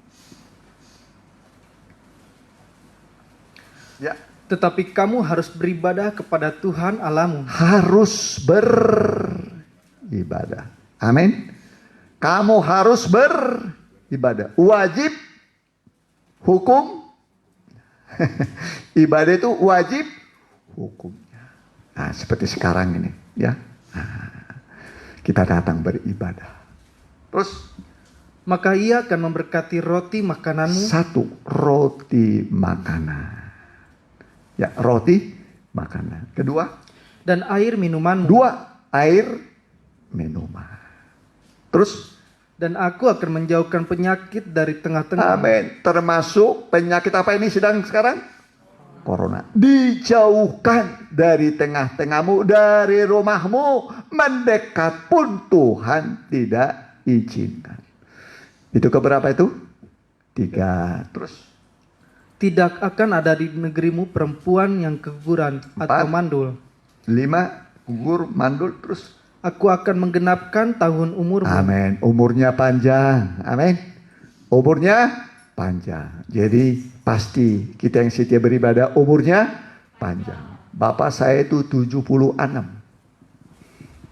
Ya. Tetapi kamu harus beribadah kepada Tuhan Allahmu. Harus beribadah. Amin. Kamu harus beribadah. Wajib hukum. Ibadah itu wajib hukumnya. Nah, seperti sekarang ini, ya. Nah, kita datang beribadah. Terus Maka ia akan memberkati roti makananmu. 1, roti makanan. Ya, roti makanan. 2, dan air minumanmu. 2, air minuman. Terus, Dan aku akan menjauhkan penyakit dari tengah-tengah. amin. Termasuk penyakit apa ini sedang sekarang? Corona. Dijauhkan dari tengah-tengahmu, dari rumahmu. Mendekat pun Tuhan tidak izinkan. Itu keberapa itu? 3. Terus. Tidak akan ada di negerimu perempuan yang keguguran atau 4. mandul. 5, gugur, mandul. Terus. Aku akan menggenapkan tahun umurmu. Amin. Umurnya panjang. Amin. Umurnya panjang. Jadi pasti kita yang setia beribadah umurnya panjang. Bapak saya itu 76.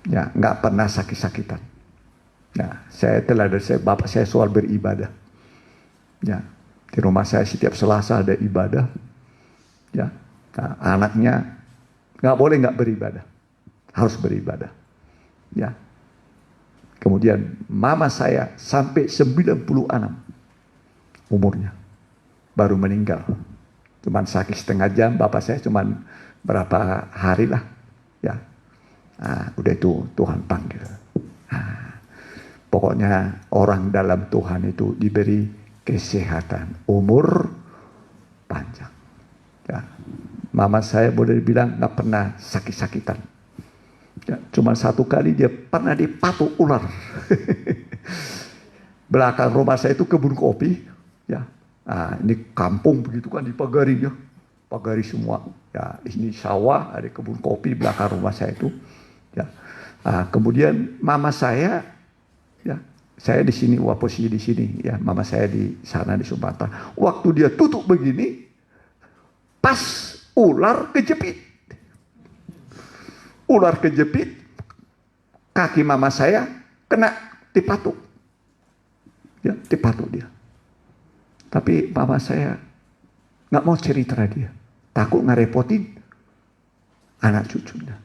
Ya, nggak pernah sakit-sakitan. Ya, saya telah dari bapak saya soal beribadah. Ya, di rumah saya setiap Selasa ada ibadah. Ya, nah, anaknya nggak boleh nggak beribadah, harus beribadah. Ya. Kemudian mama saya sampai 96 umurnya baru meninggal. Cuman sakit setengah jam, bapak saya cuman berapa hari lah. Ya. Nah, udah itu Tuhan panggil. Nah, pokoknya orang dalam Tuhan itu diberi kesehatan, umur panjang. Ya. Mama saya boleh dibilang nggak pernah sakit-sakitan. Ya, cuma 1 kali dia pernah dipatuk ular. Belakang rumah saya itu kebun kopi. Ya, nah, ini kampung begitu kan dipagari ya, pagari semua. Ya, ini sawah, ada kebun kopi belakang rumah saya itu. Ya, nah, kemudian mama saya, ya, saya di sini, posisi di sini. Ya, mama saya di sana di Sumatera. Waktu dia tutup begini, pas ular kejepit. Ular kejepit, kaki mama saya kena dipatuk. Ya, dipatuk dia. Tapi mama saya nggak mau cerita dia. Takut ngerepotin anak cucunya.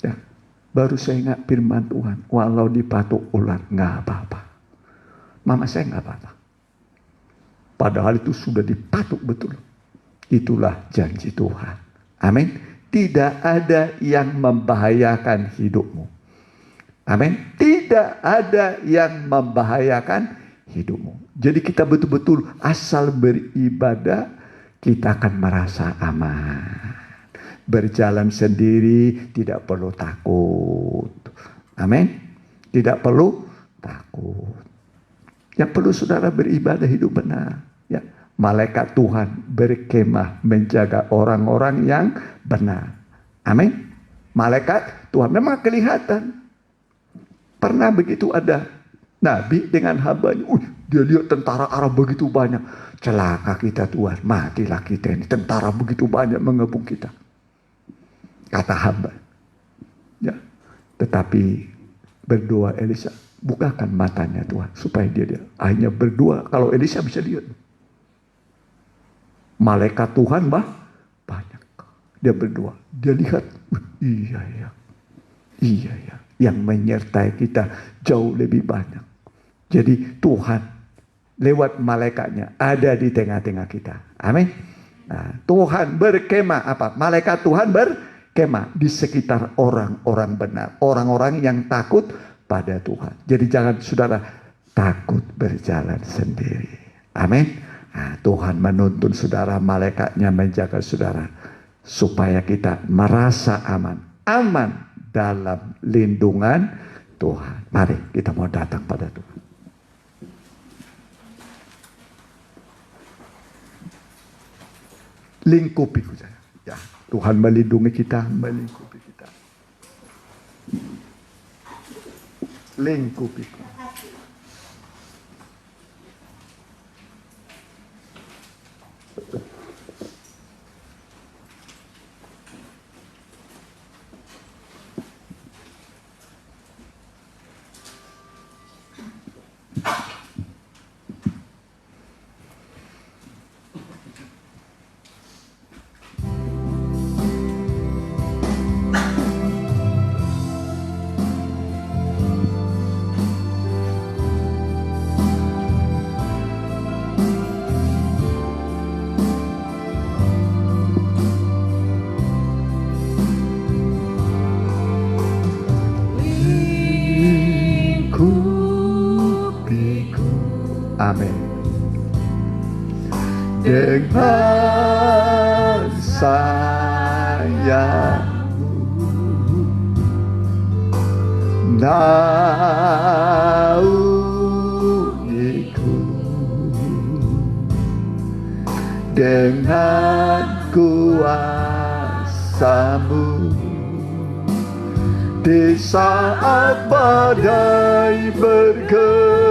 Ya. Baru saya ingat firman Tuhan. Walau dipatuk ular, nggak apa-apa. Mama saya nggak apa-apa. Padahal itu sudah dipatuk betul. Itulah janji Tuhan. Amin. Tidak ada yang membahayakan hidupmu. Amin. Tidak ada yang membahayakan hidupmu. Jadi kita betul-betul asal beribadah, kita akan merasa aman. Berjalan sendiri, tidak perlu takut. Amin. Tidak perlu takut. Yang perlu saudara beribadah hidup benar. Ya, malaikat Tuhan berkemah menjaga orang-orang yang benar. Amin. Malaikat Tuhan memang kelihatan. Pernah begitu ada Nabi dengan hambanya. Dia lihat tentara Arab begitu banyak. Celaka kita Tuhan, matilah kita ini. Tentara begitu banyak mengepung kita. Kata hamba. Ya. Tetapi berdoa Elisa, bukakan matanya Tuhan supaya dia akhirnya berdoa. Kalau Elisa bisa lihat. Malaikat Tuhan banyak. Dia berdoa. Dia lihat. Iya ya. Iya ya. Yang menyertai kita jauh lebih banyak. Jadi Tuhan lewat malaikatnya ada di tengah-tengah kita. Amin. Nah, Tuhan berkemah apa? Malaikat Tuhan berkemah di sekitar orang-orang benar. Orang-orang yang takut pada Tuhan. Jadi jangan saudara takut berjalan sendiri. Amin. Nah, Tuhan menuntun saudara, malaikatnya menjaga saudara. Supaya kita merasa aman. Aman dalam lindungan Tuhan. Mari kita mau datang pada Tuhan. Lingkupiku saya. Ya, Tuhan melindungi kita, melingkupi kita. Lingkupiku. Amin. Dengan sayangmu naungiku, dengan kuasamu di saat badai bergelora.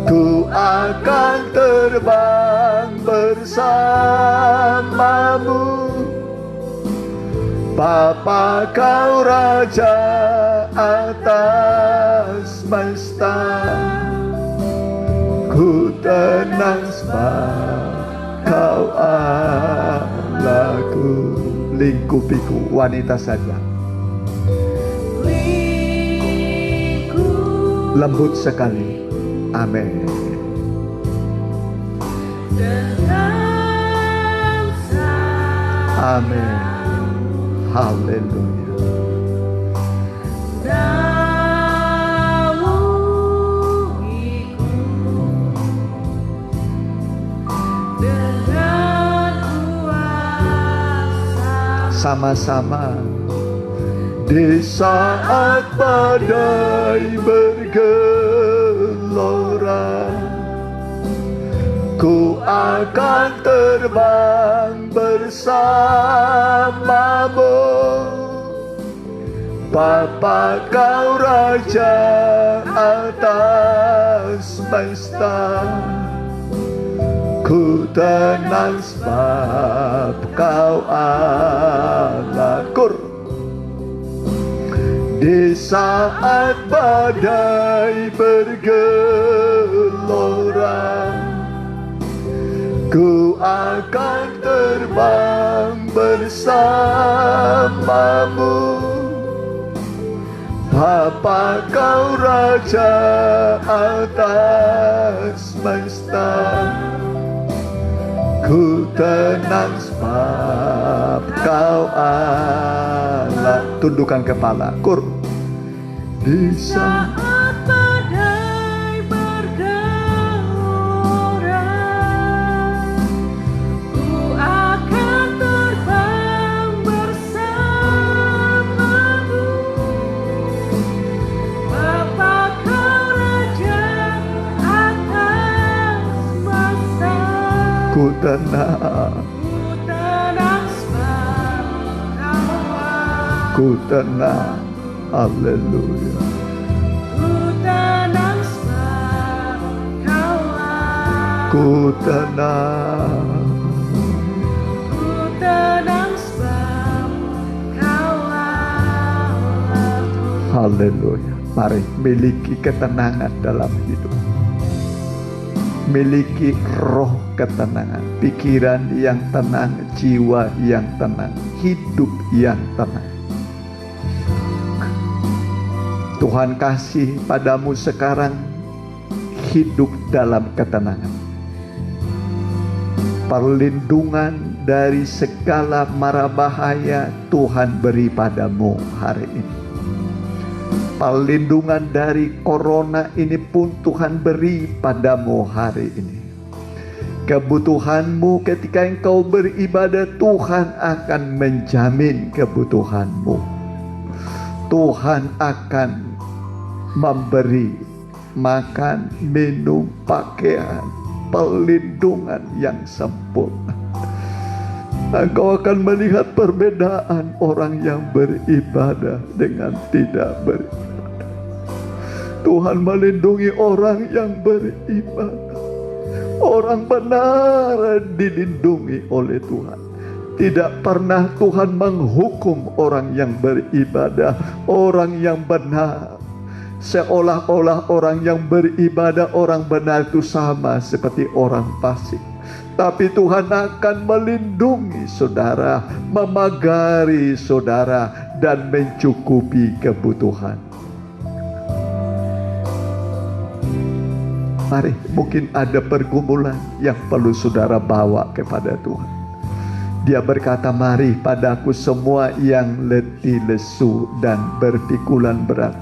Ku akan terbang bersamamu, Bapa kau Raja atas semesta. Ku tenang sebab kau Allahku. Lingkupiku, wanita saja. Lembut sekali. Amin. Amin. Haleluya. Sama-sama di saat badai bergelora, ku akan terbang bersamamu, Bapa kau Raja atas semesta. Ku tenang sebab kau Allahku. Di saat badai bergelora, ku akan terbang bersama bersamamu. Bapa kau Raja atas semesta, ku tenang sebab kau Allah. Tundukkan kepala, kur. Di saat badai bergelora, ku akan terbang bersamamu. Bapa kau Raja atas masa, ku tenang, sebab kau ku tenang. Haleluya. ku tenang sebab kau Ku tenang. ku tenang sebab kau Allah. Haleluya. Mari miliki ketenangan dalam hidup. Miliki roh ketenangan, pikiran yang tenang, jiwa yang tenang, hidup yang tenang. Tuhan kasih padamu sekarang hidup dalam ketenangan. Perlindungan dari segala mara bahaya Tuhan beri padamu hari ini. Perlindungan dari corona ini pun Tuhan beri padamu hari ini. Kebutuhanmu ketika engkau beribadah, Tuhan akan menjamin kebutuhanmu. Tuhan akan memberi makan, minum, pakaian, perlindungan yang sempurna. Engkau akan melihat perbedaan orang yang beribadah dengan tidak beribadah. Tuhan melindungi orang yang beribadah. Orang benar dilindungi oleh Tuhan. Tidak pernah Tuhan menghukum orang yang beribadah, orang yang benar. Seolah-olah orang yang beribadah, orang benar itu sama seperti orang fasik. Tapi Tuhan akan melindungi saudara, memagari saudara, dan mencukupi kebutuhan. Mari, mungkin ada pergumulan yang perlu saudara bawa kepada Tuhan. Dia berkata, mari padaku semua yang letih, lesu, dan berpikulan berat.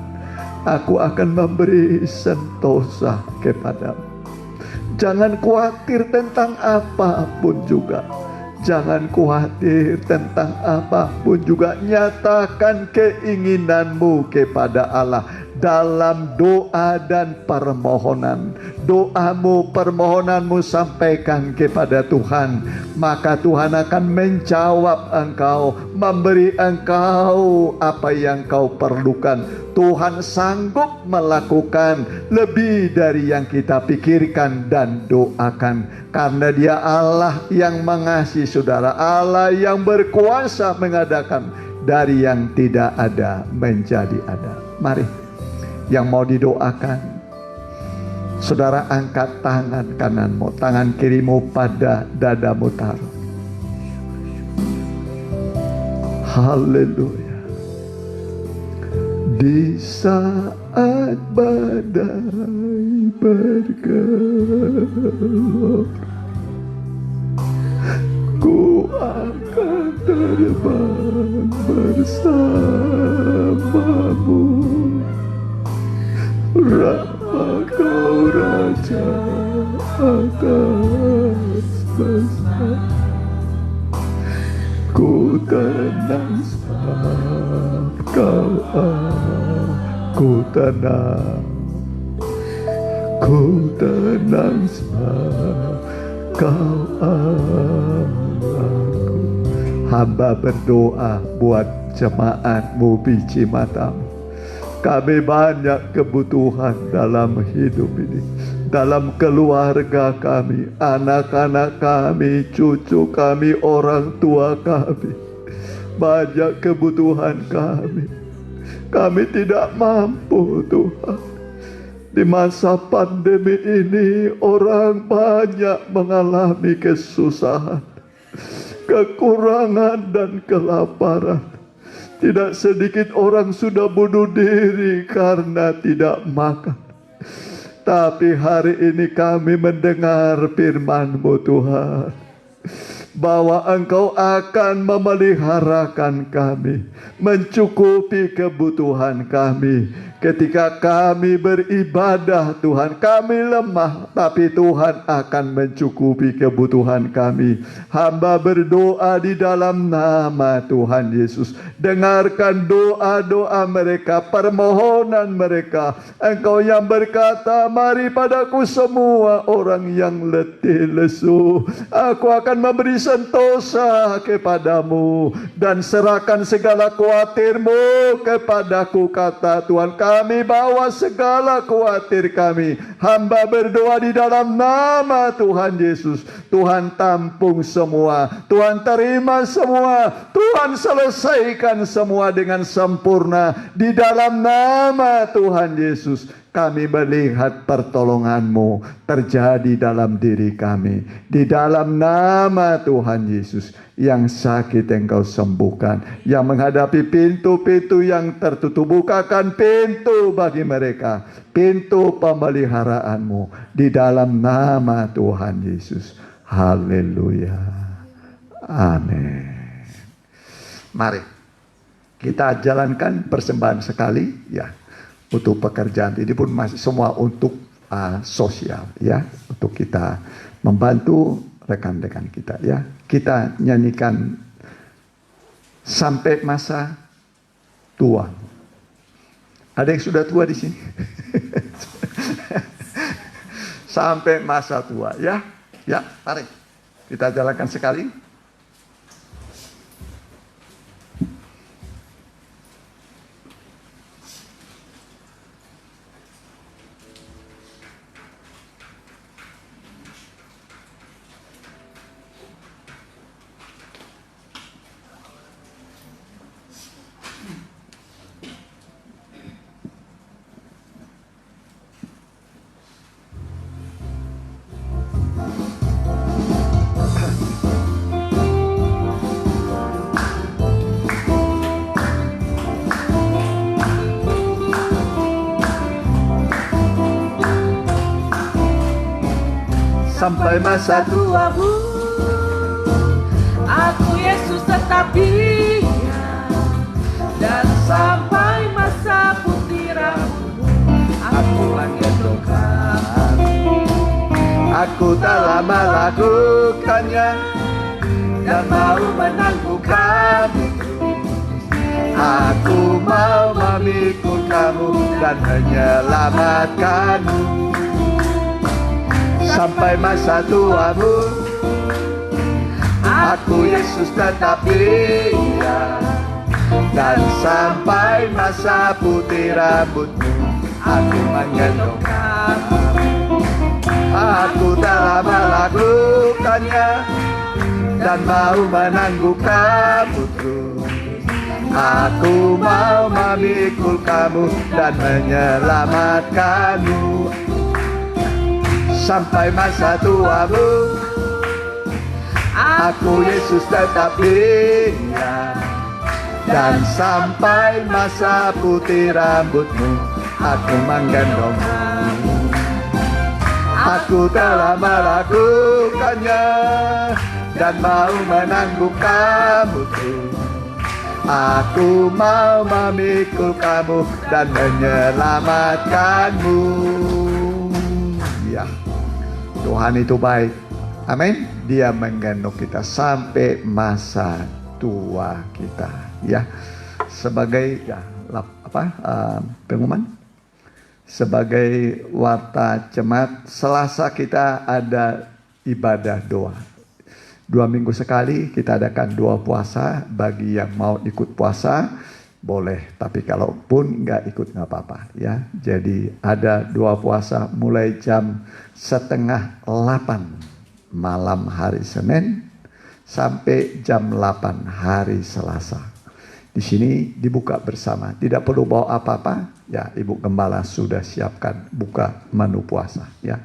Aku akan memberi sentosa kepadamu. Jangan khawatir tentang apapun juga. Jangan khawatir tentang apapun juga. Nyatakan keinginanmu kepada Allah dalam doa dan permohonan. Doamu, permohonanmu sampaikan kepada Tuhan. Maka Tuhan akan menjawab engkau, memberi engkau apa yang kau perlukan. Tuhan sanggup melakukan lebih dari yang kita pikirkan dan doakan. Karena Dia Allah yang mengasihi saudara, Allah yang berkuasa mengadakan dari yang tidak ada menjadi ada. Mari, yang mau didoakan, saudara angkat tangan kananmu, tangan kirimu pada dadamu taruh. Haleluya. Di saat badai bergelora, ku akan terbang bersamamu. Rapa kau Raja atas masa, ku tenang sebab kau aku tenang, ku tenang sebab kau Allahku. Hamba berdoa buat jemaatmu biji matamu. Kami banyak kebutuhan dalam hidup ini, dalam keluarga kami, anak-anak kami, cucu kami, orang tua kami. Banyak kebutuhan kami. Kami tidak mampu, Tuhan. Di masa pandemi ini, orang banyak mengalami kesusahan, kekurangan dan kelaparan. Tidak sedikit orang sudah bunuh diri karena tidak makan. Tapi hari ini kami mendengar firman-Mu Tuhan, bahwa Engkau akan memeliharakan kami, mencukupi kebutuhan kami. Ketika kami beribadah Tuhan, kami lemah, tapi Tuhan akan mencukupi kebutuhan kami. Hamba berdoa di dalam nama Tuhan Yesus. Dengarkan doa-doa mereka, permohonan mereka. Engkau yang berkata, mari padaku semua orang yang letih lesu, aku akan memberi sentosa kepadamu, dan serahkan segala khawatirmu kepadaku, kata Tuhan. Kami bawa segala khawatir kami. Hamba berdoa di dalam nama Tuhan Yesus. Tuhan tampung semua, Tuhan terima semua, Tuhan selesaikan semua dengan sempurna. Di dalam nama Tuhan Yesus, kami melihat pertolongan-Mu terjadi dalam diri kami. Di dalam nama Tuhan Yesus, yang sakit Engkau sembuhkan, yang menghadapi pintu-pintu yang tertutup, bukakan pintu bagi mereka, pintu pemeliharaan-Mu di dalam nama Tuhan Yesus. Haleluya. Amin. Mari kita jalankan persembahan sekali ya. Untuk pekerjaan ini pun masih semua untuk sosial ya, untuk kita membantu rekan-rekan kita ya. Kita nyanyikan sampai masa tua. Ada yang sudah tua di sini? Sampai masa tua ya. Ya, mari kita jalankan sekali. Sampai masa tuamu, aku Yesus tetap dia, dan sampai masa putih rambutmu, aku menggendong kamu. Aku tak lama lakukannya, dan mau menanggung kamu. Aku mau memikul kamu dan menyelamatkanmu. Sampai masa tuamu, aku Yesus tetap dia, dan sampai masa putih rambutmu, aku menggendong kamu. Aku tak lama lakukannya, dan mau menanggung kamu terus. Aku mau memikul kamu dan menyelamatkanmu. Sampai masa tuamu, aku Yesus tetap dia, dan sampai masa putih rambutmu, aku menggendongmu. Aku tak lama lakukannya, dan mau menanggung kamu terus. Aku mau memikul kamu dan menyelamatkanmu. Ya, Tuhan itu baik. Amin. Dia menggendong kita sampai masa tua kita. Ya, sebagai pengumuman, sebagai warta jemaat, Selasa kita ada ibadah doa. 2 minggu sekali kita adakan doa puasa. Bagi yang mau ikut puasa boleh, tapi kalaupun nggak ikut nggak apa-apa ya. Jadi ada doa puasa mulai jam 7:30 malam hari Senin sampai jam 8 hari Selasa. Di sini dibuka bersama, tidak perlu bawa apa-apa ya. Ibu Gembala sudah siapkan buka menu puasa ya.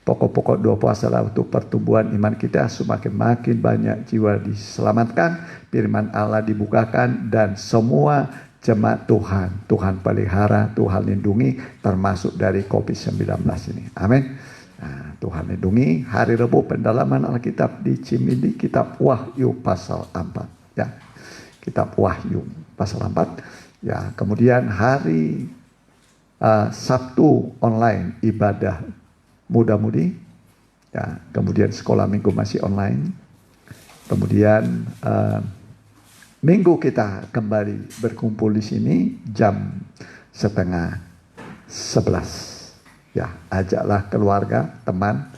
Pokok-pokok doa puasa lah untuk pertumbuhan iman kita, semakin makin banyak jiwa diselamatkan, firman Allah dibukakan, dan semua jemaat Tuhan pelihara, Tuhan lindungi, termasuk dari COVID-19 ini. Amin. Nah, Tuhan lindungi. Hari Rabu pendalaman Alkitab di Cimindi, kitab Wahyu pasal 4. Ya, kitab Wahyu pasal 4. Ya, kemudian hari Sabtu online ibadah muda-mudi. Ya, kemudian sekolah minggu masih online. Kemudian minggu kita kembali berkumpul di sini jam 10:30. Ya, ajaklah keluarga, teman,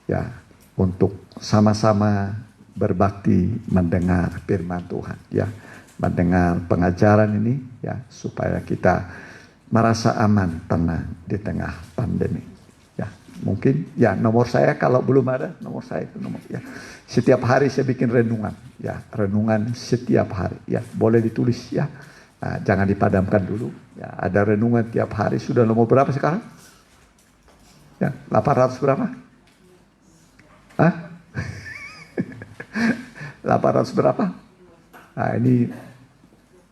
ya, untuk sama-sama berbakti mendengar firman Tuhan, ya, mendengar pengajaran ini, ya, supaya kita merasa aman, tenang di tengah pandemi. Ya, mungkin, ya, nomor saya kalau belum ada, nomor saya itu nomor, ya. Setiap hari saya bikin renungan, ya, renungan setiap hari, ya, boleh ditulis, ya. Nah, jangan dipadamkan dulu, ya, ada renungan tiap hari. Sudah nomor berapa sekarang? Ya, 800 berapa? Hah? 800 berapa? Nah, ini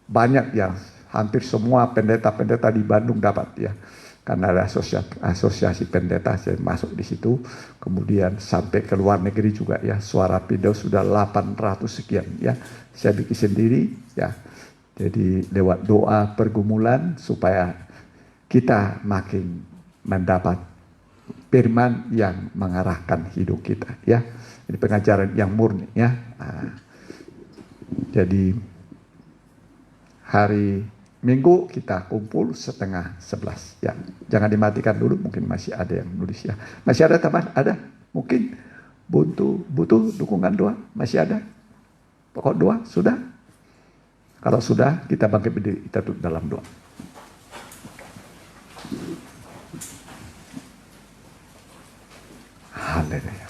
banyak ya, hampir semua pendeta-pendeta di Bandung dapat, ya. Karena ada asosiasi pendeta, saya masuk di situ. Kemudian sampai ke luar negeri juga, ya. Suara Pidaus sudah 800 sekian, ya. Saya bikin sendiri, ya. Jadi lewat doa pergumulan supaya kita makin mendapat firman yang mengarahkan hidup kita, ya. Ini pengajaran yang murni, ya. Jadi hari Minggu kita kumpul 10:30, ya. Jangan dimatikan dulu, mungkin masih ada yang nulis, ya. Masih ada teman? Ada? Mungkin butuh dukungan doa? Masih ada? Pokok doa? Sudah? Kalau sudah, kita bangkit berdiri, kita tutup dalam doa. Haleluya.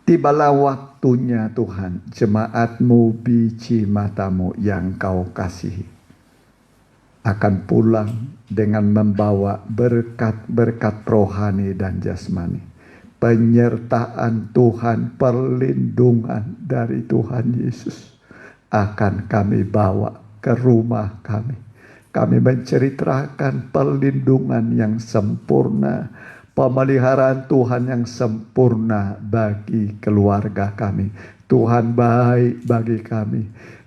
Tibalah waktunya Tuhan, jemaat-Mu biji matamu yang Kau kasihi akan pulang dengan membawa berkat-berkat rohani dan jasmani. Penyertaan Tuhan, perlindungan dari Tuhan Yesus akan kami bawa ke rumah kami. Kami menceritakan perlindungan yang sempurna, pemeliharaan Tuhan yang sempurna bagi keluarga kami. Tuhan baik bagi kami.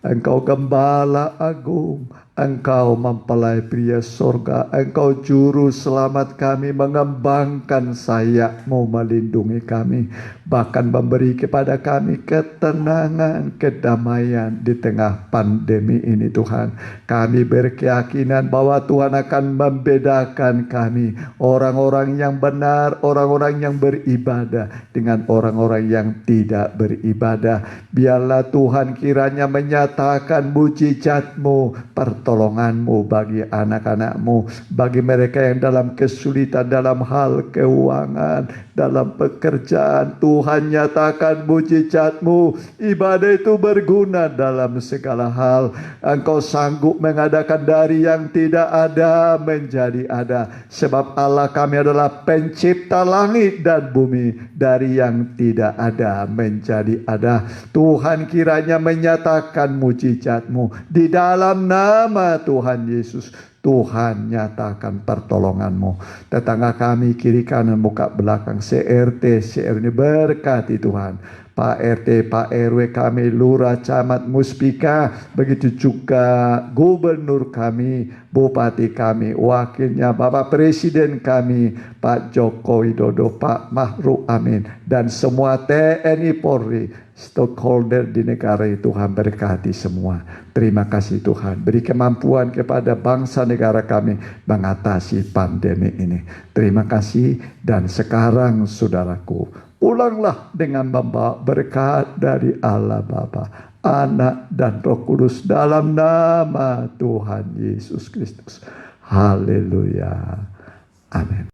Engkau gembala agung, Engkau mempelai pria sorga, Engkau juru selamat kami, mengembangkan sayap-Mu melindungi kami, bahkan memberi kepada kami ketenangan, kedamaian di tengah pandemi ini Tuhan. Kami berkeyakinan bahwa Tuhan akan membedakan kami, orang-orang yang benar, orang-orang yang beribadah dengan orang-orang yang tidak beribadah. Biarlah Tuhan kiranya menyatakan mujizat-Mu, pertolongan-Mu bagi anak-anak-Mu, bagi mereka yang dalam kesulitan dalam hal keuangan, dalam pekerjaan. Tuhan nyatakan mujizat-Mu. Ibadah itu berguna dalam segala hal. Engkau sanggup mengadakan dari yang tidak ada menjadi ada. Sebab Allah kami adalah pencipta langit dan bumi, dari yang tidak ada menjadi ada. Tuhan kiranya menyatakan mujizat-Mu di dalam nama Tuhan Yesus. Tuhan nyatakan pertolongan-Mu. Tetangga kami kiri kanan muka belakang, CRT, CRW berkati Tuhan. Pak RT, Pak RW kami, Lurah, Camat, Muspika, begitu juga Gubernur kami, Bupati kami, wakilnya Bapak Presiden kami, Pak Joko Widodo, Pak Ma'ruf Amin, dan semua TNI Polri, stakeholder di negara itu. Tuhan berkati semua. Terima kasih Tuhan. Beri kemampuan kepada bangsa negara kami mengatasi pandemi ini. Terima kasih. Dan sekarang saudaraku, pulanglah dengan membawa berkat dari Allah Bapa, Anak dan Roh Kudus dalam nama Tuhan Yesus Kristus. Haleluya. Amin.